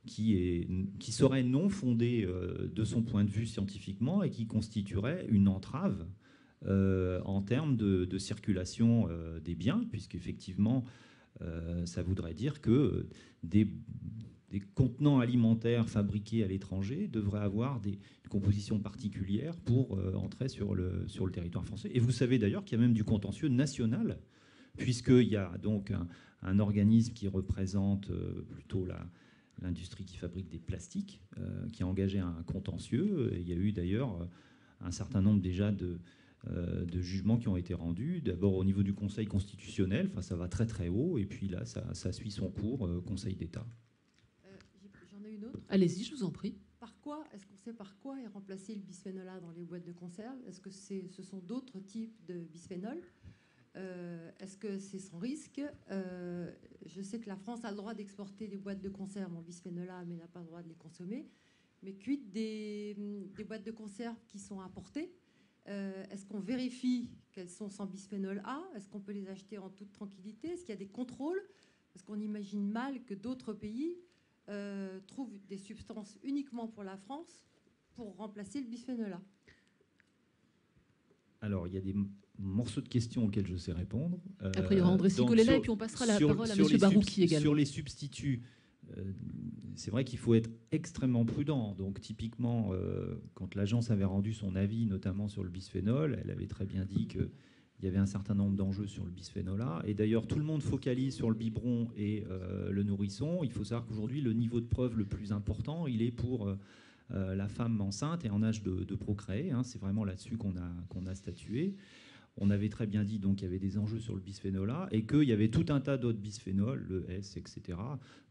qui serait non fondée de son point de vue scientifiquement et qui constituerait une entrave en termes de circulation des biens, puisqu'effectivement, ça voudrait dire que des contenants alimentaires fabriqués à l'étranger devraient avoir des compositions particulières pour entrer sur le territoire français. Et vous savez d'ailleurs qu'il y a même du contentieux national, puisqu'il y a donc un organisme qui représente plutôt l'industrie qui fabrique des plastiques, qui a engagé un contentieux. Et il y a eu d'ailleurs un certain nombre déjà de jugements qui ont été rendus, d'abord au niveau du Conseil constitutionnel, enfin ça va très très haut, et puis là ça suit son cours, Conseil d'État. J'en ai une autre. Allez-y, je vous en prie. Est-ce qu'on sait par quoi est remplacé le bisphénol A dans les boîtes de conserve? Est-ce que ce sont d'autres types de bisphénol? Est-ce que c'est sans risque? Je sais que la France a le droit d'exporter des boîtes de conserve en bisphénol A, mais n'a pas le droit de les consommer. Mais quid des boîtes de conserve qui sont importées? Est-ce qu'on vérifie qu'elles sont sans bisphénol A? Est-ce qu'on peut les acheter en toute tranquillité? Est-ce qu'il y a des contrôles? Parce qu'on imagine mal que d'autres pays trouvent des substances uniquement pour la France pour remplacer le bisphénol A. Alors, il y a des morceaux de questions auxquels je sais répondre. Après, il y aura André Sigolela, et puis on passera la parole à M. Barouki également. Sur les substituts, c'est vrai qu'il faut être extrêmement prudent. Donc, typiquement, quand l'agence avait rendu son avis, notamment sur le bisphénol, elle avait très bien dit qu'il y avait un certain nombre d'enjeux sur le bisphénol A. Et d'ailleurs, tout le monde focalise sur le biberon et le nourrisson. Il faut savoir qu'aujourd'hui, le niveau de preuve le plus important, il est pour la femme enceinte et en âge de procréer. Hein. C'est vraiment là-dessus qu'on a statué. On avait très bien dit donc qu'il y avait des enjeux sur le bisphénol A et qu'il y avait tout un tas d'autres bisphénols, le S, etc.,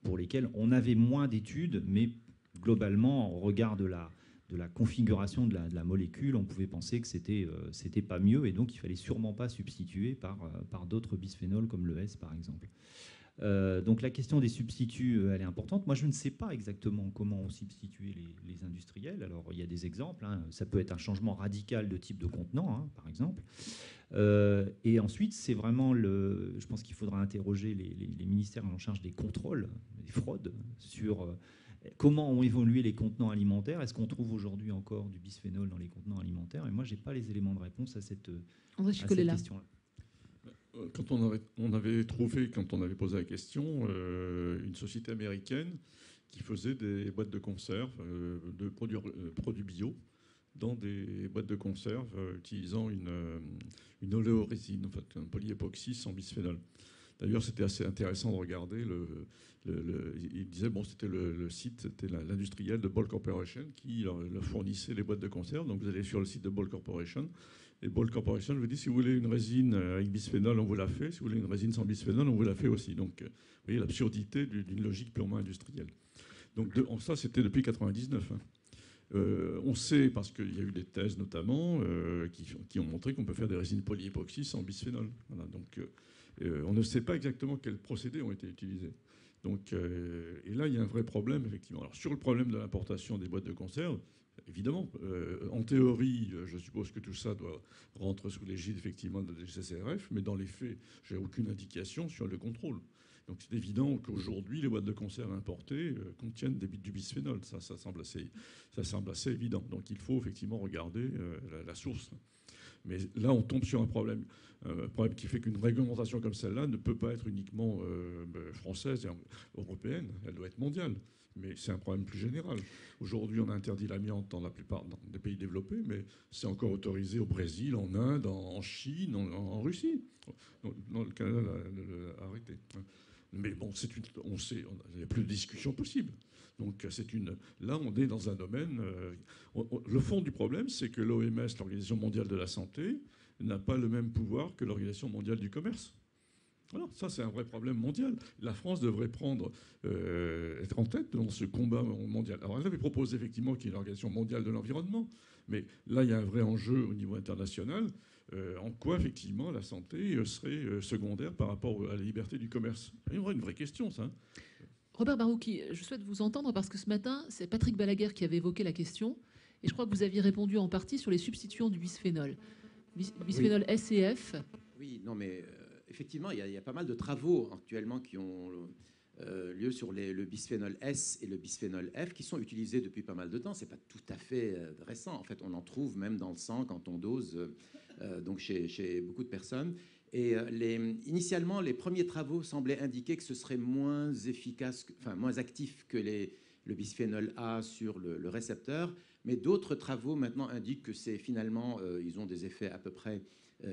pour lesquels on avait moins d'études, mais globalement, au regard de la configuration de la molécule, on pouvait penser que c'était pas mieux et donc il fallait sûrement pas substituer par d'autres bisphénols comme le S, par exemple. Donc la question des substituts, elle est importante. Moi, je ne sais pas exactement comment ont substitué les industriels. Alors, il y a des exemples. Hein. Ça peut être un changement radical de type de contenant, hein, par exemple. Et ensuite, c'est vraiment je pense qu'il faudra interroger les ministères en charge des contrôles, des fraudes, sur comment ont évolué les contenants alimentaires. Est-ce qu'on trouve aujourd'hui encore du bisphénol dans les contenants alimentaires? Et moi, je n'ai pas les éléments de réponse à cette question-là. Quand on avait trouvé, quand on avait posé la question, une société américaine qui faisait des boîtes de conserve de produits bio dans des boîtes de conserve utilisant une oléorésine, en fait, un polyépoxy sans bisphénol. D'ailleurs, c'était assez intéressant de regarder. Il disait, bon, c'était le site, c'était l'industriel de Ball Corporation qui leur fournissait les boîtes de conserve. Donc vous allez sur le site de Ball Corporation. Et Ball Corporation vous dit, si vous voulez une résine avec bisphénol, on vous la fait. Si vous voulez une résine sans bisphénol, on vous la fait aussi. Donc, vous voyez l'absurdité d'une logique purement industrielle. Donc, ça, c'était depuis 1999. Hein. On sait, parce qu'il y a eu des thèses notamment, qui ont montré qu'on peut faire des résines polyépoxy sans bisphénol. Voilà, donc, on ne sait pas exactement quels procédés ont été utilisés. Donc, et là, il y a un vrai problème, effectivement. Alors, sur le problème de l'importation des boîtes de conserve, évidemment, en théorie, je suppose que tout ça doit rentrer sous l'égide effectivement de la DGCCRF, mais dans les faits, je n'ai aucune indication sur le contrôle. Donc c'est évident qu'aujourd'hui, les boîtes de conserve importées contiennent du bisphénol. Ça semble assez évident. Donc il faut effectivement regarder la source. Mais là, on tombe sur un problème qui fait qu'une réglementation comme celle-là ne peut pas être uniquement française et européenne, elle doit être mondiale. Mais c'est un problème plus général. Aujourd'hui, on a interdit l'amiante dans la plupart des pays développés, mais c'est encore autorisé au Brésil, en Inde, en Chine, en Russie. Dans le Canada l'a arrêté. Mais bon, on sait, il n'y a plus de discussion possible. Donc là, on est dans un domaine... le fond du problème, c'est que l'OMS, l'Organisation mondiale de la santé, n'a pas le même pouvoir que l'Organisation mondiale du commerce. Voilà, ça, c'est un vrai problème mondial. La France devrait être en tête dans ce combat mondial. Alors, elle avait proposé effectivement qu'il y ait une organisation mondiale de l'environnement, mais là, il y a un vrai enjeu au niveau international. En quoi, effectivement, la santé serait secondaire par rapport à la liberté du commerce? Il y aurait une vraie question, ça. Robert Barouki, je souhaite vous entendre parce que ce matin, c'est Patrick Balaguer qui avait évoqué la question, et je crois que vous aviez répondu en partie sur les substituants du bisphénol. Bisphénol S et F. Oui, non, mais... Effectivement, il y a pas mal de travaux actuellement qui ont lieu sur le bisphénol S et le bisphénol F qui sont utilisés depuis pas mal de temps. C'est pas tout à fait récent. En fait, on en trouve même dans le sang quand on dose, donc chez beaucoup de personnes. Et initialement, les premiers travaux semblaient indiquer que ce serait moins efficace, enfin moins actif que le bisphénol A sur le récepteur. Mais d'autres travaux maintenant indiquent que c'est finalement, ils ont des effets à peu près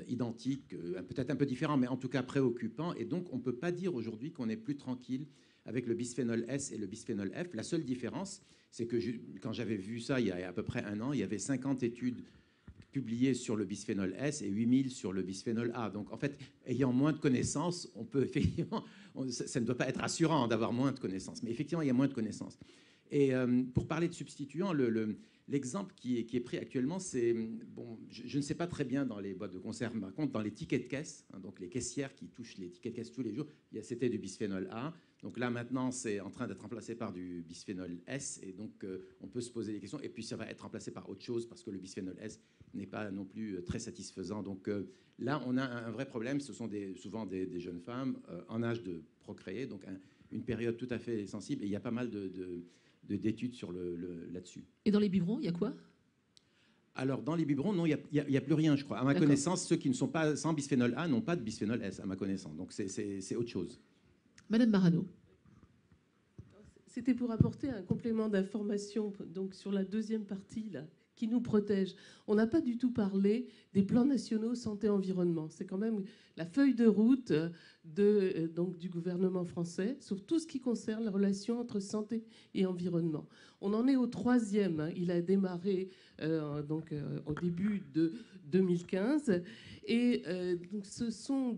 identiques, peut-être un peu différents, mais en tout cas préoccupants. Et donc, on ne peut pas dire aujourd'hui qu'on est plus tranquille avec le bisphénol S et le bisphénol F. La seule différence, c'est que quand j'avais vu ça il y a à peu près un an, il y avait 50 études publiées sur le bisphénol S et 8000 sur le bisphénol A. Donc, en fait, ayant moins de connaissances, on peut effectivement... ça ne doit pas être rassurant d'avoir moins de connaissances, mais effectivement, il y a moins de connaissances. Et pour parler de substituants, l'exemple qui est pris actuellement, c'est... Bon, je ne sais pas très bien dans les boîtes de conserve, par contre, dans les tickets de caisse, hein, donc les caissières qui touchent les tickets de caisse tous les jours, c'était du bisphénol A. Donc là, maintenant, c'est en train d'être remplacé par du bisphénol S. Et donc, on peut se poser des questions. Et puis, ça va être remplacé par autre chose parce que le bisphénol S n'est pas non plus très satisfaisant. Donc là, on a un vrai problème. Ce sont souvent des jeunes femmes en âge de procréer, donc une période tout à fait sensible. Et il y a pas mal d'études là-dessus. Et dans les biberons, il y a quoi? Alors, dans les biberons, non, il n'y a plus rien, je crois. À ma connaissance, ceux qui ne sont pas sans bisphénol A n'ont pas de bisphénol S, à ma connaissance. Donc, c'est autre chose. Madame Marano. C'était pour apporter un complément d'information donc sur la deuxième partie là, qui nous protège. On n'a pas du tout parlé des plans nationaux santé-environnement. C'est quand même la feuille de route donc, du gouvernement français sur tout ce qui concerne la relation entre santé et environnement. On en est au 3e. Hein. Il a démarré au début de 2015. Et donc, ce sont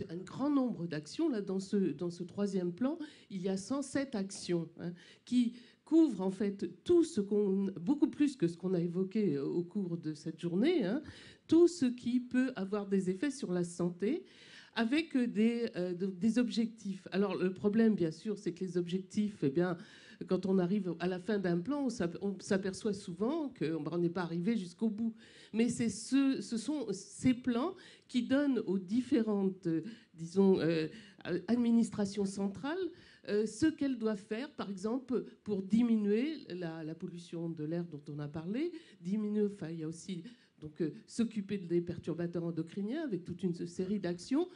un grand nombre d'actions. Là, dans ce 3e plan, il y a 107 actions qui couvre en fait beaucoup plus que ce qu'on a évoqué au cours de cette journée, tout ce qui peut avoir des effets sur la santé, avec des objectifs. Alors le problème, bien sûr, c'est que les objectifs, eh bien, quand on arrive à la fin d'un plan, on s'aperçoit souvent qu'on n'est pas arrivé jusqu'au bout. Mais ce sont ces plans qui donnent aux différentes, administrations centrales ce qu'elles doivent faire, par exemple, pour diminuer la pollution de l'air dont on a parlé, il y a aussi s'occuper des perturbateurs endocriniens avec toute une série d'actions,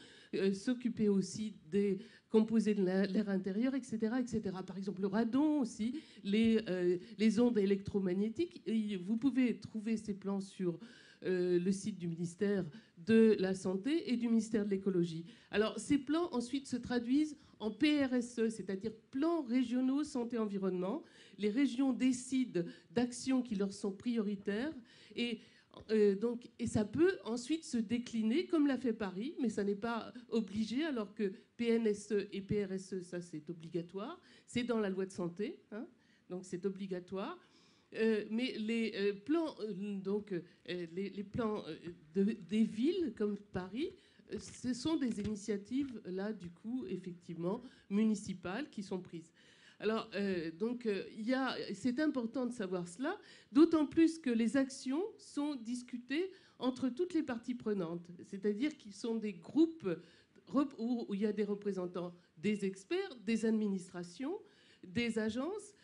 s'occuper aussi des composés de l'air intérieur, etc., etc. Par exemple, le radon aussi, les ondes électromagnétiques. Et vous pouvez trouver ces plans sur le site du ministère de la Santé et du ministère de l'Écologie. Alors, ces plans, ensuite, se traduisent en PRSE, c'est-à-dire plans régionaux santé-environnement. Les régions décident d'actions qui leur sont prioritaires et ça peut ensuite se décliner, comme l'a fait Paris, mais ça n'est pas obligé, alors que PNSE et PRSE, ça c'est obligatoire. C'est dans la loi de santé, donc c'est obligatoire. Mais les plans, les plans des villes comme Paris, ce sont des initiatives, là, du coup, effectivement, municipales qui sont prises. Alors, c'est important de savoir cela, d'autant plus que les actions sont discutées entre toutes les parties prenantes. C'est-à-dire qu'ils sont des groupes où il y a des représentants des experts, des administrations, des agences,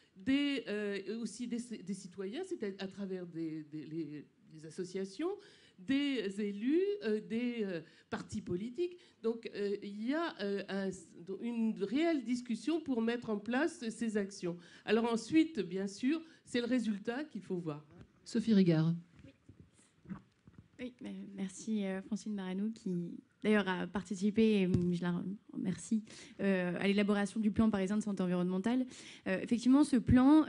aussi des citoyens, c'est à travers des associations, des élus, des partis politiques. Donc il y a une réelle discussion pour mettre en place ces actions. Alors ensuite, bien sûr, c'est le résultat qu'il faut voir. Sophie Régard. Oui, merci Francine Maranou qui d'ailleurs a participé, et je la remercie, à l'élaboration du plan parisien de santé environnementale. Effectivement, ce plan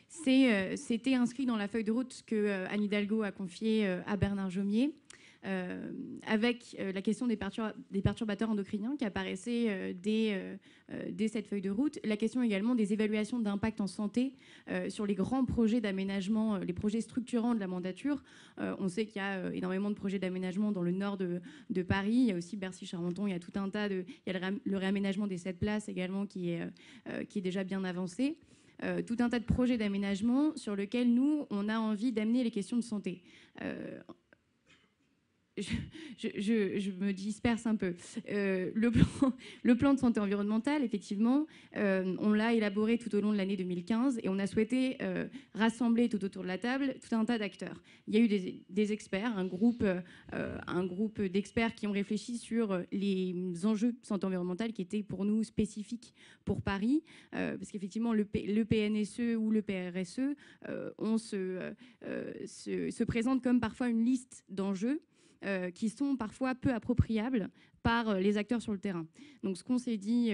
c'était inscrit dans la feuille de route que Anne Hidalgo a confiée à Bernard Jomier. Avec la question des perturbateurs endocriniens qui apparaissait dès cette feuille de route. La question également des évaluations d'impact en santé sur les grands projets d'aménagement, les projets structurants de la mandature. On sait qu'il y a énormément de projets d'aménagement dans le nord de Paris. Il y a aussi Bercy-Charenton. Il y a tout un tas de... Il y a le réaménagement des 7 places également qui est déjà bien avancé. Tout un tas de projets d'aménagement sur lesquels nous, on a envie d'amener les questions de santé. Je me disperse un peu. Le plan de santé environnementale, effectivement, on l'a élaboré tout au long de l'année 2015 et on a souhaité rassembler tout autour de la table tout un tas d'acteurs. Il y a eu des experts, un groupe d'experts qui ont réfléchi sur les enjeux de santé environnementale qui étaient pour nous spécifiques pour Paris, parce qu'effectivement, le PNSE ou le PRSE se présente comme parfois une liste d'enjeux qui sont parfois peu appropriables par les acteurs sur le terrain. Donc ce qu'on s'est dit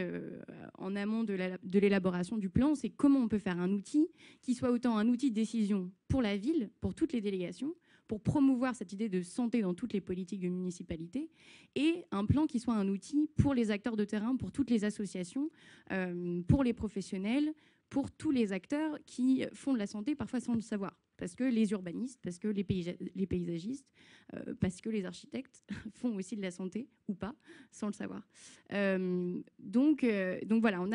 en amont de l'élaboration du plan, c'est comment on peut faire un outil qui soit autant un outil de décision pour la ville, pour toutes les délégations, pour promouvoir cette idée de santé dans toutes les politiques de municipalité, et un plan qui soit un outil pour les acteurs de terrain, pour toutes les associations, pour les professionnels, pour tous les acteurs qui font de la santé parfois sans le savoir. Parce que les urbanistes, parce que les paysagistes, parce que les architectes font aussi de la santé, ou pas, sans le savoir. Donc voilà, on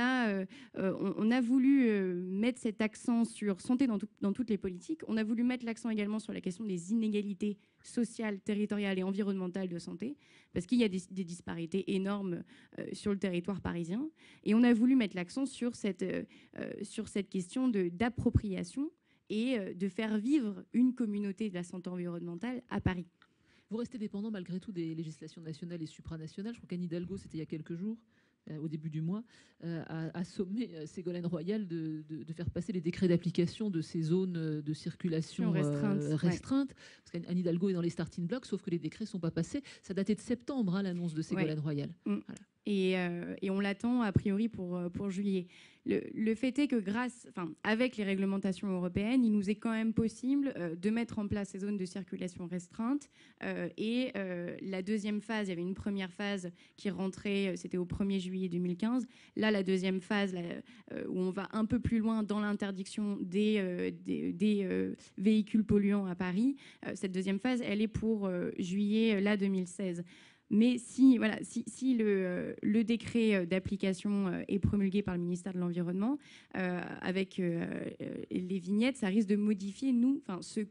a voulu mettre cet accent sur santé dans toutes les politiques. On a voulu mettre l'accent également sur la question des inégalités sociales, territoriales et environnementales de santé, parce qu'il y a des disparités énormes sur le territoire parisien. Et on a voulu mettre l'accent sur cette question d'appropriation et de faire vivre une communauté de la santé environnementale à Paris. Vous restez dépendant malgré tout des législations nationales et supranationales. Je crois qu'Anne Hidalgo, c'était il y a quelques jours, au début du mois, a sommé Ségolène Royal de faire passer les décrets d'application de ces zones de circulation restreintes. Parce qu'Anne Hidalgo est dans les starting blocks, sauf que les décrets ne sont pas passés. Ça datait de septembre, hein, l'annonce de Ségolène Royal. Voilà. Et on l'attend a priori pour juillet. Le fait est que avec les réglementations européennes, il nous est quand même possible de mettre en place ces zones de circulation restreintes. Et la deuxième phase, il y avait une première phase qui rentrait, c'était au 1er juillet 2015. Là, la deuxième phase, où on va un peu plus loin dans l'interdiction des véhicules polluants à Paris, cette deuxième phase, elle est pour juillet 2016. Mais si le décret d'application est promulgué par le ministère de l'Environnement, avec les vignettes, ça risque de modifier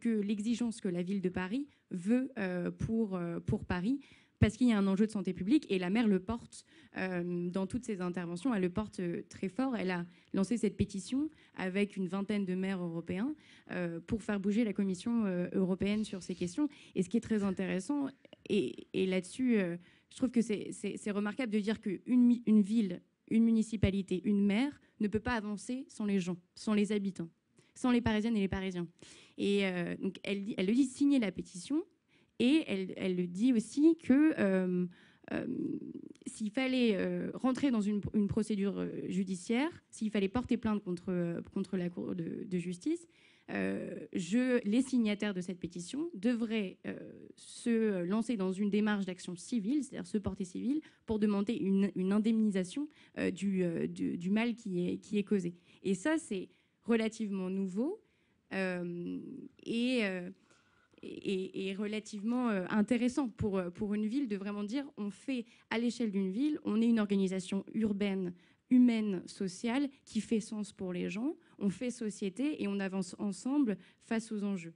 l'exigence que la ville de Paris veut pour Paris, parce qu'il y a un enjeu de santé publique et la maire le porte dans toutes ses interventions. Elle le porte très fort. Elle a lancé cette pétition avec une vingtaine de maires européens pour faire bouger la Commission européenne sur ces questions. Et ce qui est très intéressant, et là-dessus, je trouve que c'est remarquable de dire qu'une ville, une municipalité, une maire ne peut pas avancer sans les gens, sans les habitants, sans les Parisiennes et les Parisiens. Et donc elle le dit, signer la pétition. Et elle le dit aussi que s'il fallait rentrer dans une procédure judiciaire, s'il fallait porter plainte contre la Cour de justice, les signataires de cette pétition devraient se lancer dans une démarche d'action civile, c'est-à-dire se porter civil, pour demander une indemnisation du mal qui est causé. Et ça, c'est relativement nouveau et relativement intéressant pour une ville de vraiment dire on fait à l'échelle d'une ville, on est une organisation urbaine, humaine, sociale qui fait sens pour les gens, on fait société et on avance ensemble face aux enjeux.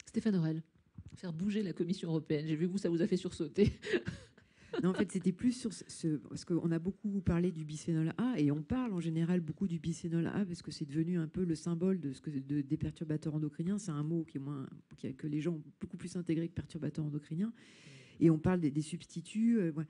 Stéphane Aurel, faire bouger la Commission européenne. J'ai vu que ça vous a fait sursauter. Non, en fait, c'était plus sur parce qu'on a beaucoup parlé du bisphénol A et on parle en général beaucoup du bisphénol A parce que c'est devenu un peu le symbole des perturbateurs endocriniens. C'est un mot que les gens ont beaucoup plus intégré que perturbateurs endocriniens. Et on parle des substituts. Voilà.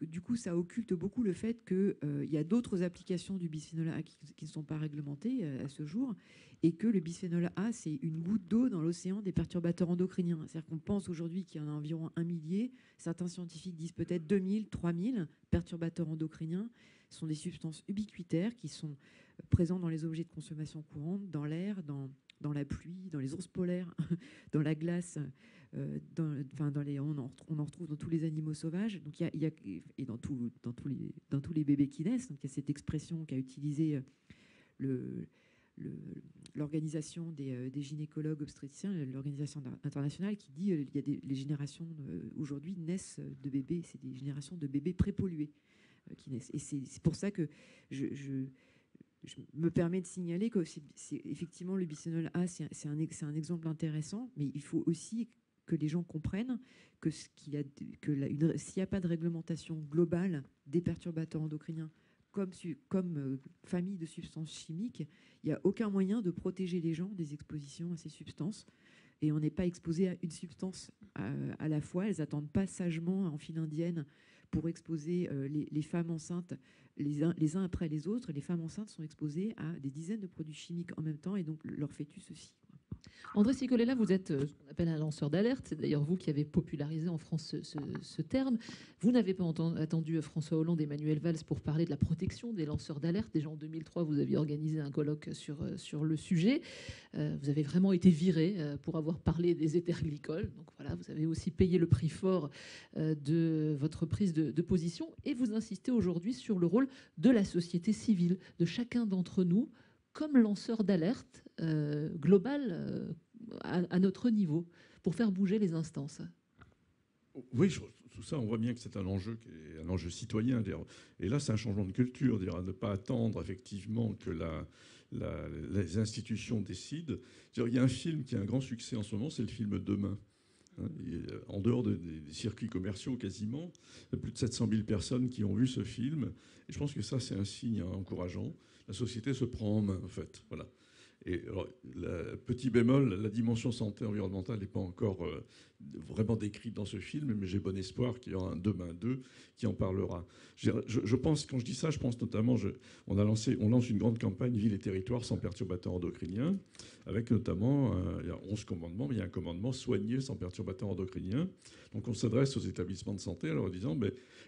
Du coup, ça occulte beaucoup le fait qu'il y a d'autres applications du bisphénol A qui ne sont pas réglementées à ce jour, et que le bisphénol A, c'est une goutte d'eau dans l'océan des perturbateurs endocriniens. C'est-à-dire qu'on pense aujourd'hui qu'il y en a environ 1 millier. Certains scientifiques disent peut-être 2000, 3000 perturbateurs endocriniens. Ce sont des substances ubiquitaires qui sont présentes dans les objets de consommation courante, dans l'air, dans la pluie, dans les ours polaires, dans la glace. On en retrouve dans tous les animaux sauvages, donc et dans tous les bébés qui naissent. Donc il y a cette expression qu'a utilisée l'organisation des gynécologues obstétriciens, l'organisation internationale, qui dit il y a les générations aujourd'hui naissent de bébés, c'est des générations de bébés prépollués qui naissent. Et c'est pour ça que je me permets de signaler que effectivement le bisphénol A, c'est un exemple intéressant, mais il faut aussi que les gens comprennent que s'il n'y a pas de réglementation globale des perturbateurs endocriniens comme famille de substances chimiques, il n'y a aucun moyen de protéger les gens des expositions à ces substances. Et on n'est pas exposé à une substance à la fois. Elles n'attendent pas sagement en file indienne pour exposer les femmes enceintes les uns après les autres. Les femmes enceintes sont exposées à des dizaines de produits chimiques en même temps, et donc leur fœtus aussi. André Cicolella, vous êtes ce qu'on appelle un lanceur d'alerte. C'est d'ailleurs vous qui avez popularisé en France ce terme. Vous n'avez pas attendu François Hollande et Manuel Valls pour parler de la protection des lanceurs d'alerte. Déjà en 2003, vous aviez organisé un colloque sur le sujet. Vous avez vraiment été viré pour avoir parlé des éthers glycols. Donc voilà, vous avez aussi payé le prix fort de votre prise de position. Et vous insistez aujourd'hui sur le rôle de la société civile, de chacun d'entre nous, comme lanceur d'alerte global à notre niveau, pour faire bouger les instances. Oui, tout ça, on voit bien que c'est un enjeu citoyen. Et là, c'est un changement de culture, à ne pas attendre effectivement que les institutions décident. Il y a un film qui a un grand succès en ce moment, c'est le film Demain. En dehors des circuits commerciaux quasiment, il y a plus de 700 000 personnes qui ont vu ce film. Et je pense que ça, c'est un signe encourageant. La société se prend en main, en fait. Voilà. Et alors, petit bémol, la dimension santé environnementale n'est pas encore vraiment décrite dans ce film, mais j'ai bon espoir qu'il y aura un Demain 2 qui en parlera. Je pense, quand je dis ça, je pense notamment, on lance une grande campagne Ville et territoire sans perturbateurs endocriniens, avec notamment, il y a 11 commandements, mais il y a un commandement soigner sans perturbateurs endocriniens. Donc on s'adresse aux établissements de santé en leur disant,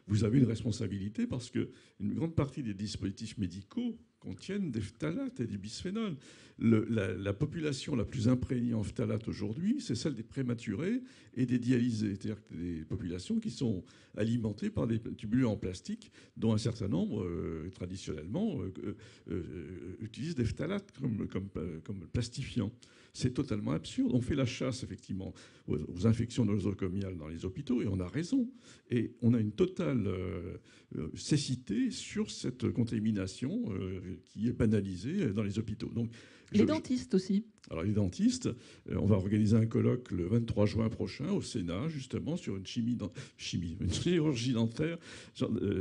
vous avez une responsabilité parce qu'une grande partie des dispositifs médicaux contiennent des phtalates et du bisphénol. La population la plus imprégnée en phtalates aujourd'hui, c'est celle des prématurés et des dialysés, c'est-à-dire des populations qui sont alimentées par des tubulures en plastique, dont un certain nombre, traditionnellement, utilisent des phtalates comme plastifiants. C'est totalement absurde. On fait la chasse, effectivement, aux infections nosocomiales dans les hôpitaux, et on a raison. Et on a une totale cécité sur cette contamination qui est banalisée dans les hôpitaux. Donc, les dentistes aussi. Alors les dentistes, on va organiser un colloque le 23 juin prochain au Sénat, justement, sur une chirurgie dentaire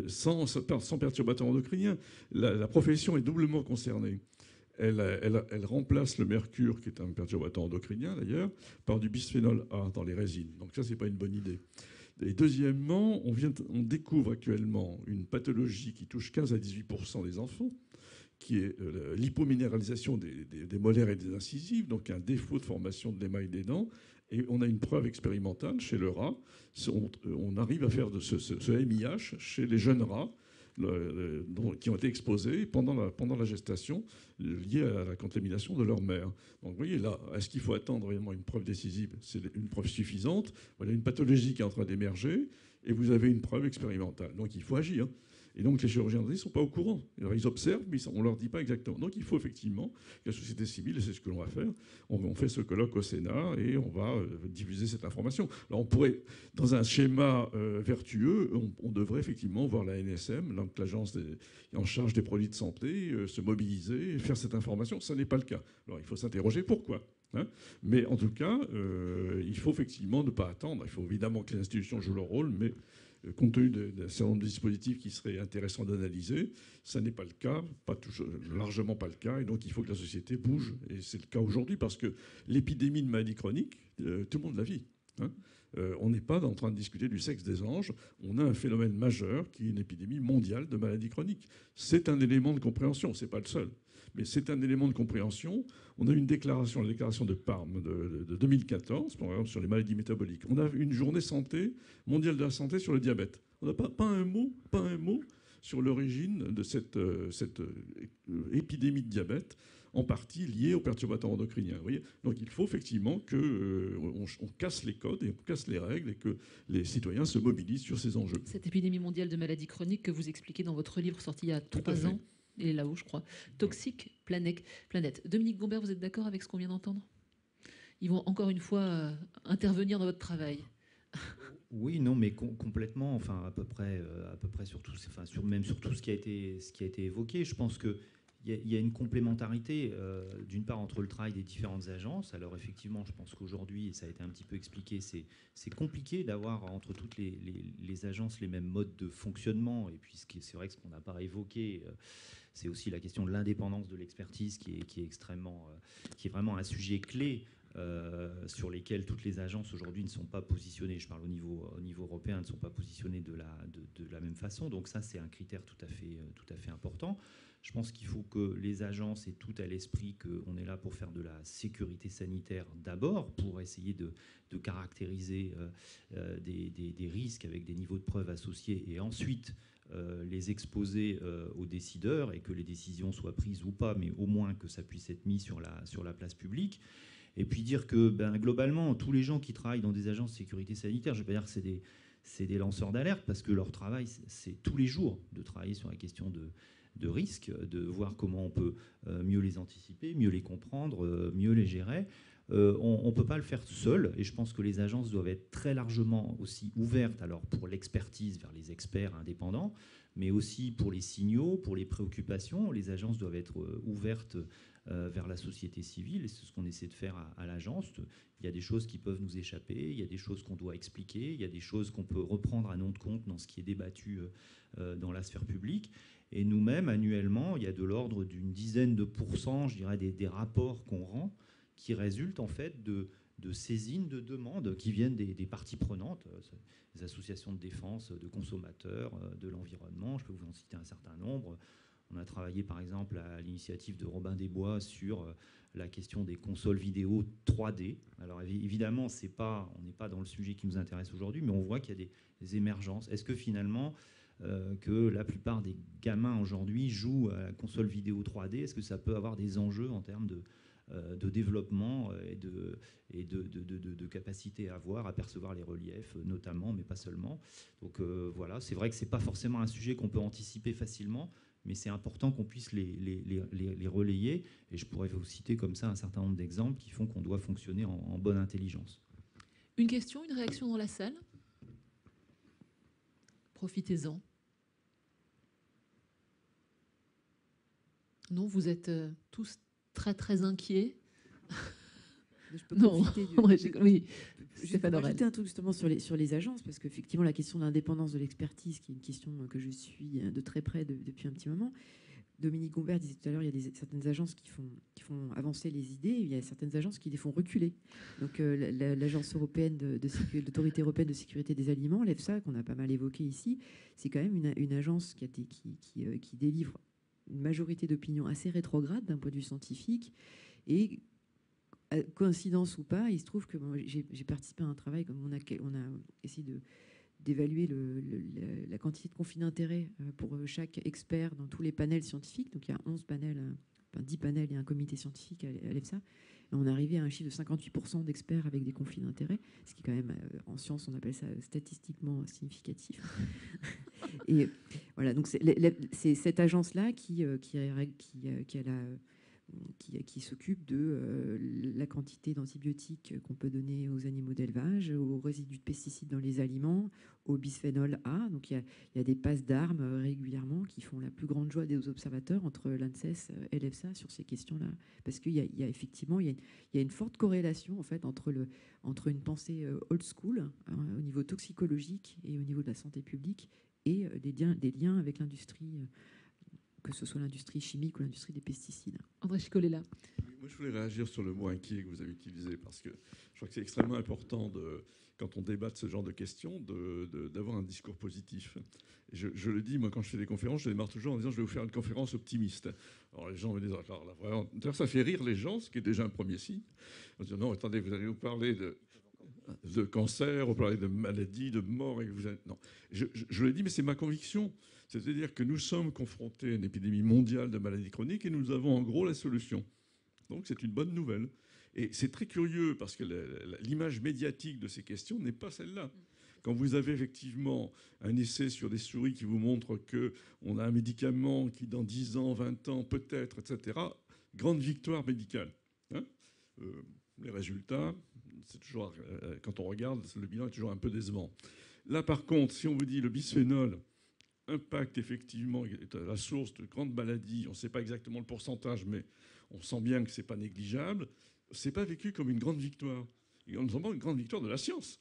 sans perturbateurs endocriniens. La profession est doublement concernée. Elle remplace le mercure, qui est un perturbateur endocrinien d'ailleurs, par du bisphénol A dans les résines. Donc ça, c'est pas une bonne idée. Et deuxièmement, on découvre actuellement une pathologie qui touche 15 à 18% des enfants, qui est l'hypominéralisation des molaires et des incisives, donc un défaut de formation de l'émail des dents. Et on a une preuve expérimentale chez le rat. On arrive à faire de ce MIH chez les jeunes rats qui ont été exposés pendant la gestation liée à la contamination de leur mère. Donc vous voyez là, est-ce qu'il faut attendre réellement une preuve décisive? C'est une preuve suffisante. Voilà une pathologie qui est en train d'émerger et vous avez une preuve expérimentale. Donc il faut agir. Et donc les chirurgiens dentistes ne sont pas au courant. Alors, ils observent, mais on ne leur dit pas exactement. Donc il faut effectivement que la société civile, et c'est ce que l'on va faire, on fait ce colloque au Sénat et on va diffuser cette information. Alors on pourrait, dans un schéma vertueux, on devrait effectivement voir la NSM, donc l'agence en charge des produits de santé, se mobiliser et faire cette information. Ça n'est pas le cas. Alors il faut s'interroger pourquoi. Mais en tout cas, il faut effectivement ne pas attendre. Il faut évidemment que les institutions jouent leur rôle, mais compte tenu d'un certain nombre de dispositifs qui seraient intéressants d'analyser. Ça n'est pas le cas, largement pas le cas, et donc il faut que la société bouge. Et c'est le cas aujourd'hui parce que l'épidémie de maladies chroniques, tout le monde la vit. Hein. On n'est pas en train de discuter du sexe des anges. On a un phénomène majeur qui est une épidémie mondiale de maladies chroniques. C'est un élément de compréhension, c'est pas le seul. Mais c'est un élément de compréhension. On a une déclaration, la déclaration de Parme de 2014, par exemple, sur les maladies métaboliques. On a une journée mondiale de la santé sur le diabète. On n'a pas un mot sur l'origine de cette épidémie de diabète, en partie liée aux perturbateurs endocriniens. Vous voyez, donc il faut effectivement qu'on casse les codes et on casse les règles et que les citoyens se mobilisent sur ces enjeux. Cette épidémie mondiale de maladies chroniques que vous expliquez dans votre livre sorti il y a 3 ans, il est là-haut, je crois. Toxique planète. Dominique Gombert, vous êtes d'accord avec ce qu'on vient d'entendre? Ils vont encore une fois intervenir dans votre travail. Oui, non, mais complètement, enfin à peu près sur tout, enfin même sur tout ce qui a été évoqué. Je pense que il y a une complémentarité, d'une part, entre le travail des différentes agences. Alors effectivement, je pense qu'aujourd'hui, et ça a été un petit peu expliqué, c'est compliqué d'avoir entre toutes les agences les mêmes modes de fonctionnement. Et puis c'est vrai que ce qu'on n'a pas évoqué, c'est aussi la question de l'indépendance de l'expertise qui est vraiment un sujet clé. Sur lesquels toutes les agences aujourd'hui ne sont pas positionnées, je parle au niveau européen, ne sont pas positionnées de la même façon. Donc ça, c'est un critère tout à fait important. Je pense qu'il faut que les agences aient tout à l'esprit qu'on est là pour faire de la sécurité sanitaire d'abord, pour essayer de caractériser des risques avec des niveaux de preuves associés, et ensuite les exposer aux décideurs, et que les décisions soient prises ou pas, mais au moins que ça puisse être mis sur la place publique. Et puis dire que globalement, tous les gens qui travaillent dans des agences de sécurité sanitaire, je ne vais pas dire que c'est des lanceurs d'alerte, parce que leur travail, c'est tous les jours de travailler sur la question de risque, de voir comment on peut mieux les anticiper, mieux les comprendre, mieux les gérer. On ne peut pas le faire seul, et je pense que les agences doivent être très largement aussi ouvertes, alors pour l'expertise vers les experts indépendants, mais aussi pour les signaux, pour les préoccupations. Les agences doivent être ouvertes vers la société civile, et c'est ce qu'on essaie de faire à l'agence. Il y a des choses qui peuvent nous échapper, il y a des choses qu'on doit expliquer, il y a des choses qu'on peut reprendre à notre compte dans ce qui est débattu dans la sphère publique. Et nous-mêmes, annuellement, il y a de l'ordre d'une dizaine de pourcents, je dirais, des rapports qu'on rend, qui résultent en fait de saisines de demandes qui viennent des parties prenantes, des associations de défense de consommateurs, de l'environnement. Je peux vous en citer un certain nombre. On a travaillé par exemple à l'initiative de Robin des Bois sur la question des consoles vidéo 3D. Alors évidemment, on n'est pas dans le sujet qui nous intéresse aujourd'hui, mais on voit qu'il y a des émergences. Est-ce que finalement, que la plupart des gamins aujourd'hui jouent à la console vidéo 3D, est-ce que ça peut avoir des enjeux en termes de développement et de capacité à voir, à percevoir les reliefs notamment, mais pas seulement. Donc voilà, c'est vrai que c'est pas forcément un sujet qu'on peut anticiper facilement, mais c'est important qu'on puisse les relayer. Et je pourrais vous citer comme ça un certain nombre d'exemples qui font qu'on doit fonctionner en bonne intelligence. Une question, une réaction dans la salle? Profitez-en. Non, vous êtes tous très très inquiets. Je peux non, oui. Je vais rajouter un truc justement sur les agences, parce qu'effectivement la question de l'indépendance de l'expertise, qui est une question que je suis de très près depuis un petit moment. Dominique Gombert disait tout à l'heure, il y a certaines agences qui font avancer les idées, et il y a certaines agences qui les font reculer. Donc l'agence européenne l'autorité européenne de sécurité des aliments, l'EFSA, qu'on a pas mal évoqué ici, c'est quand même une agence qui délivre une majorité d'opinions assez rétrogrades d'un point de vue scientifique. Et coïncidence ou pas, il se trouve que j'ai participé à un travail comme on a essayé d'évaluer la quantité de conflits d'intérêts pour chaque expert dans tous les panels scientifiques. Donc il y a 11 panels, 10 panels et un comité scientifique à l'EFSA. Et on est arrivé à un chiffre de 58% d'experts avec des conflits d'intérêts, ce qui est quand même, en science, on appelle ça statistiquement significatif. Et voilà, donc c'est cette agence-là qui a qui s'occupe de la quantité d'antibiotiques qu'on peut donner aux animaux d'élevage, aux résidus de pesticides dans les aliments, au bisphénol A. Donc il y a des passes d'armes régulièrement qui font la plus grande joie des observateurs entre l'ANSES et l'EFSA sur ces questions-là. Parce qu'il y a effectivement il y a une forte corrélation en fait, entre une pensée old school au niveau toxicologique et au niveau de la santé publique et des liens avec l'industrie, que ce soit l'industrie chimique ou l'industrie des pesticides. André Chicolella. Moi, je voulais réagir sur le mot inquiet que vous avez utilisé, parce que je crois que c'est extrêmement important, quand on débat de ce genre de questions, d'avoir un discours positif. Et je le dis, moi, quand je fais des conférences, je démarre toujours en disant je vais vous faire une conférence optimiste. Alors les gens me disent, alors, là, vraiment, d'ailleurs, ça fait rire les gens, ce qui est déjà un premier signe. On dit non, attendez, vous allez nous parler de cancer, vous parlez de maladies, de mort. Et vous non, je le dis, mais c'est ma conviction. C'est-à-dire que nous sommes confrontés à une épidémie mondiale de maladies chroniques et nous avons en gros la solution. Donc c'est une bonne nouvelle. Et c'est très curieux parce que l'image médiatique de ces questions n'est pas celle-là. Quand vous avez effectivement un essai sur des souris qui vous montre qu'on a un médicament qui dans 10 ans, 20 ans, peut-être, etc., grande victoire médicale. Hein, les résultats, c'est toujours, quand on regarde, le bilan est toujours un peu décevant. Là, par contre, si on vous dit le bisphénol impacte effectivement, est la source de grandes maladies, on ne sait pas exactement le pourcentage, mais on sent bien que ce n'est pas négligeable, ce n'est pas vécu comme une grande victoire. Et on nous une grande victoire de la science.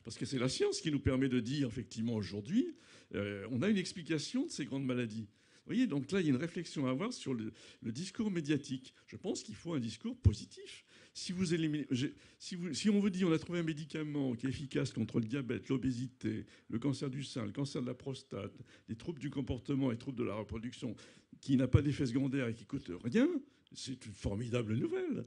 Parce que c'est la science qui nous permet de dire, effectivement, aujourd'hui, on a une explication de ces grandes maladies. Vous voyez, donc là, il y a une réflexion à avoir sur le discours médiatique. Je pense qu'il faut un discours positif. Si on vous dit on a trouvé un médicament qui est efficace contre le diabète, l'obésité, le cancer du sein, le cancer de la prostate, les troubles du comportement et les troubles de la reproduction, qui n'a pas d'effet secondaire et qui coûte rien, c'est une formidable nouvelle.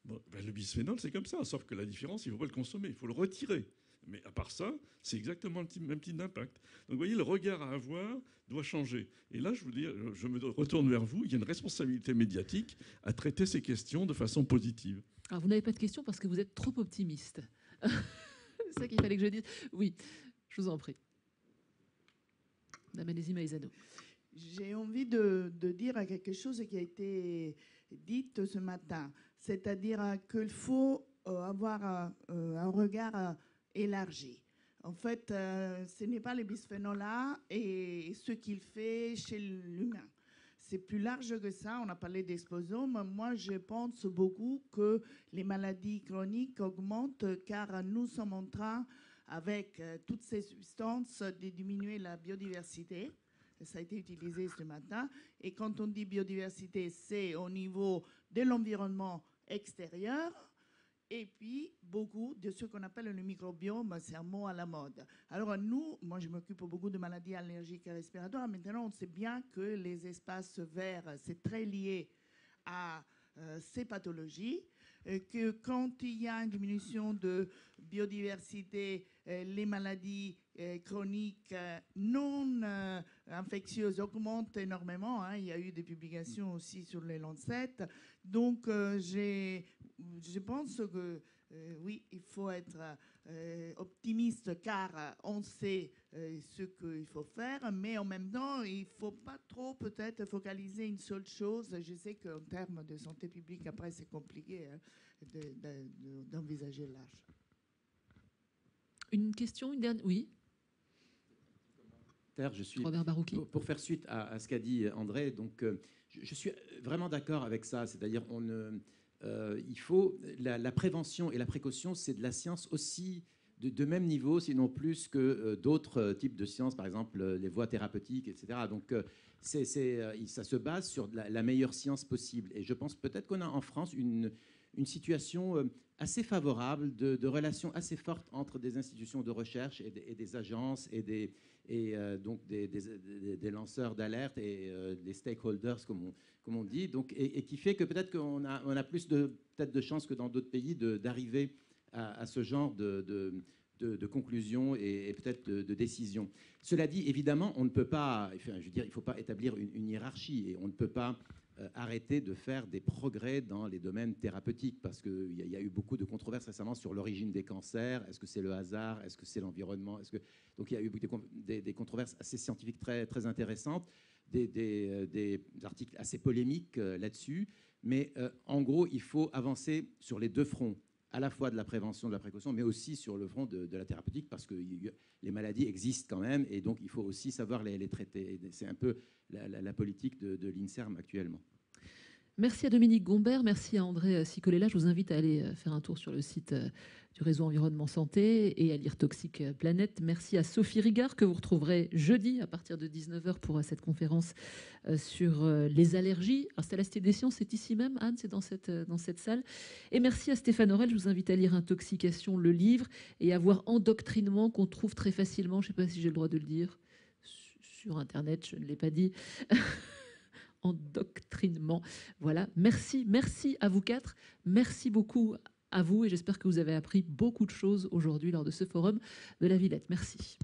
Bon, ben le bisphénol, c'est comme ça, sauf que la différence, il ne faut pas le consommer, il faut le retirer. Mais à part ça, c'est exactement le même type d'impact. Donc vous voyez, le regard à avoir doit changer. Et là, je me retourne vers vous, il y a une responsabilité médiatique à traiter ces questions de façon positive. Alors, vous n'avez pas de questions parce que vous êtes trop optimiste. C'est ça qu'il fallait que je dise. Oui, je vous en prie. Madame Anésie Maïzano. J'ai envie de dire quelque chose qui a été dit ce matin, c'est-à-dire qu'il faut avoir un regard élargi. En fait, ce n'est pas le bisphénol A et ce qu'il fait chez l'humain. C'est plus large que ça. On a parlé d'exposome. Moi, je pense beaucoup que les maladies chroniques augmentent car nous sommes en train, avec toutes ces substances, de diminuer la biodiversité. Ça a été utilisé ce matin. Et quand on dit biodiversité, c'est au niveau de l'environnement extérieur. Et puis, beaucoup de ce qu'on appelle le microbiome, c'est un mot à la mode. Alors moi je m'occupe beaucoup de maladies allergiques et respiratoires. Maintenant, on sait bien que les espaces verts, c'est très lié à ces pathologies. Que quand il y a une diminution de biodiversité, les maladies chroniques non infectieuses augmentent énormément. Hein. Il y a eu des publications aussi sur les Lancet. Donc, je pense que oui, il faut être optimiste car on sait ce qu'il faut faire, mais en même temps, il ne faut pas trop peut-être focaliser une seule chose. Je sais qu'en termes de santé publique, après, c'est compliqué hein, d'envisager large. Une question, une dernière. Oui. Je suis, Robert Barouki. pour faire suite à ce qu'a dit André, donc, je suis vraiment d'accord avec ça. C'est-à-dire il faut la prévention et la précaution, c'est de la science aussi de même niveau, sinon plus que d'autres types de sciences, par exemple les voies thérapeutiques, etc. Donc ça se base sur la meilleure science possible. Et je pense peut-être qu'on a en France une situation assez favorable de relations assez fortes entre des institutions de recherche et des agences et donc des lanceurs d'alerte et des stakeholders, comme on dit, donc, et qui fait que peut-être qu'on a plus peut-être de chances que dans d'autres pays d'arriver à ce genre de conclusions et peut-être de décisions. Cela dit, évidemment, on ne peut pas, enfin, je veux dire, il ne faut pas établir une hiérarchie et on ne peut pas arrêter de faire des progrès dans les domaines thérapeutiques parce qu'il y a eu beaucoup de controverses récemment sur l'origine des cancers. Est-ce que c'est le hasard? Est-ce que c'est l'environnement? Donc il y a eu des controverses assez scientifiques très, très intéressantes. des articles assez polémiques là-dessus. Mais en gros, il faut avancer sur les deux fronts, à la fois de la prévention, de la précaution, mais aussi sur le front de la thérapeutique, parce que les maladies existent quand même, et donc il faut aussi savoir les traiter. C'est un peu la politique de l'INSERM actuellement. Merci à Dominique Gombert, merci à André Cicolella. Je vous invite à aller faire un tour sur le site du réseau Environnement Santé et à lire Toxique Planète. Merci à Sophie Rigard, que vous retrouverez jeudi à partir de 19h pour cette conférence sur les allergies. Alors, c'est à la Cité des Sciences, c'est ici même, Anne, c'est dans cette salle. Et merci à Stéphane Aurel. Je vous invite à lire Intoxication, le livre, et à voir Endoctrinement, qu'on trouve très facilement, je ne sais pas si j'ai le droit de le dire, sur Internet, je ne l'ai pas dit. Endoctrinement. Voilà, merci à vous quatre, merci beaucoup à vous et j'espère que vous avez appris beaucoup de choses aujourd'hui lors de ce forum de la Villette. Merci.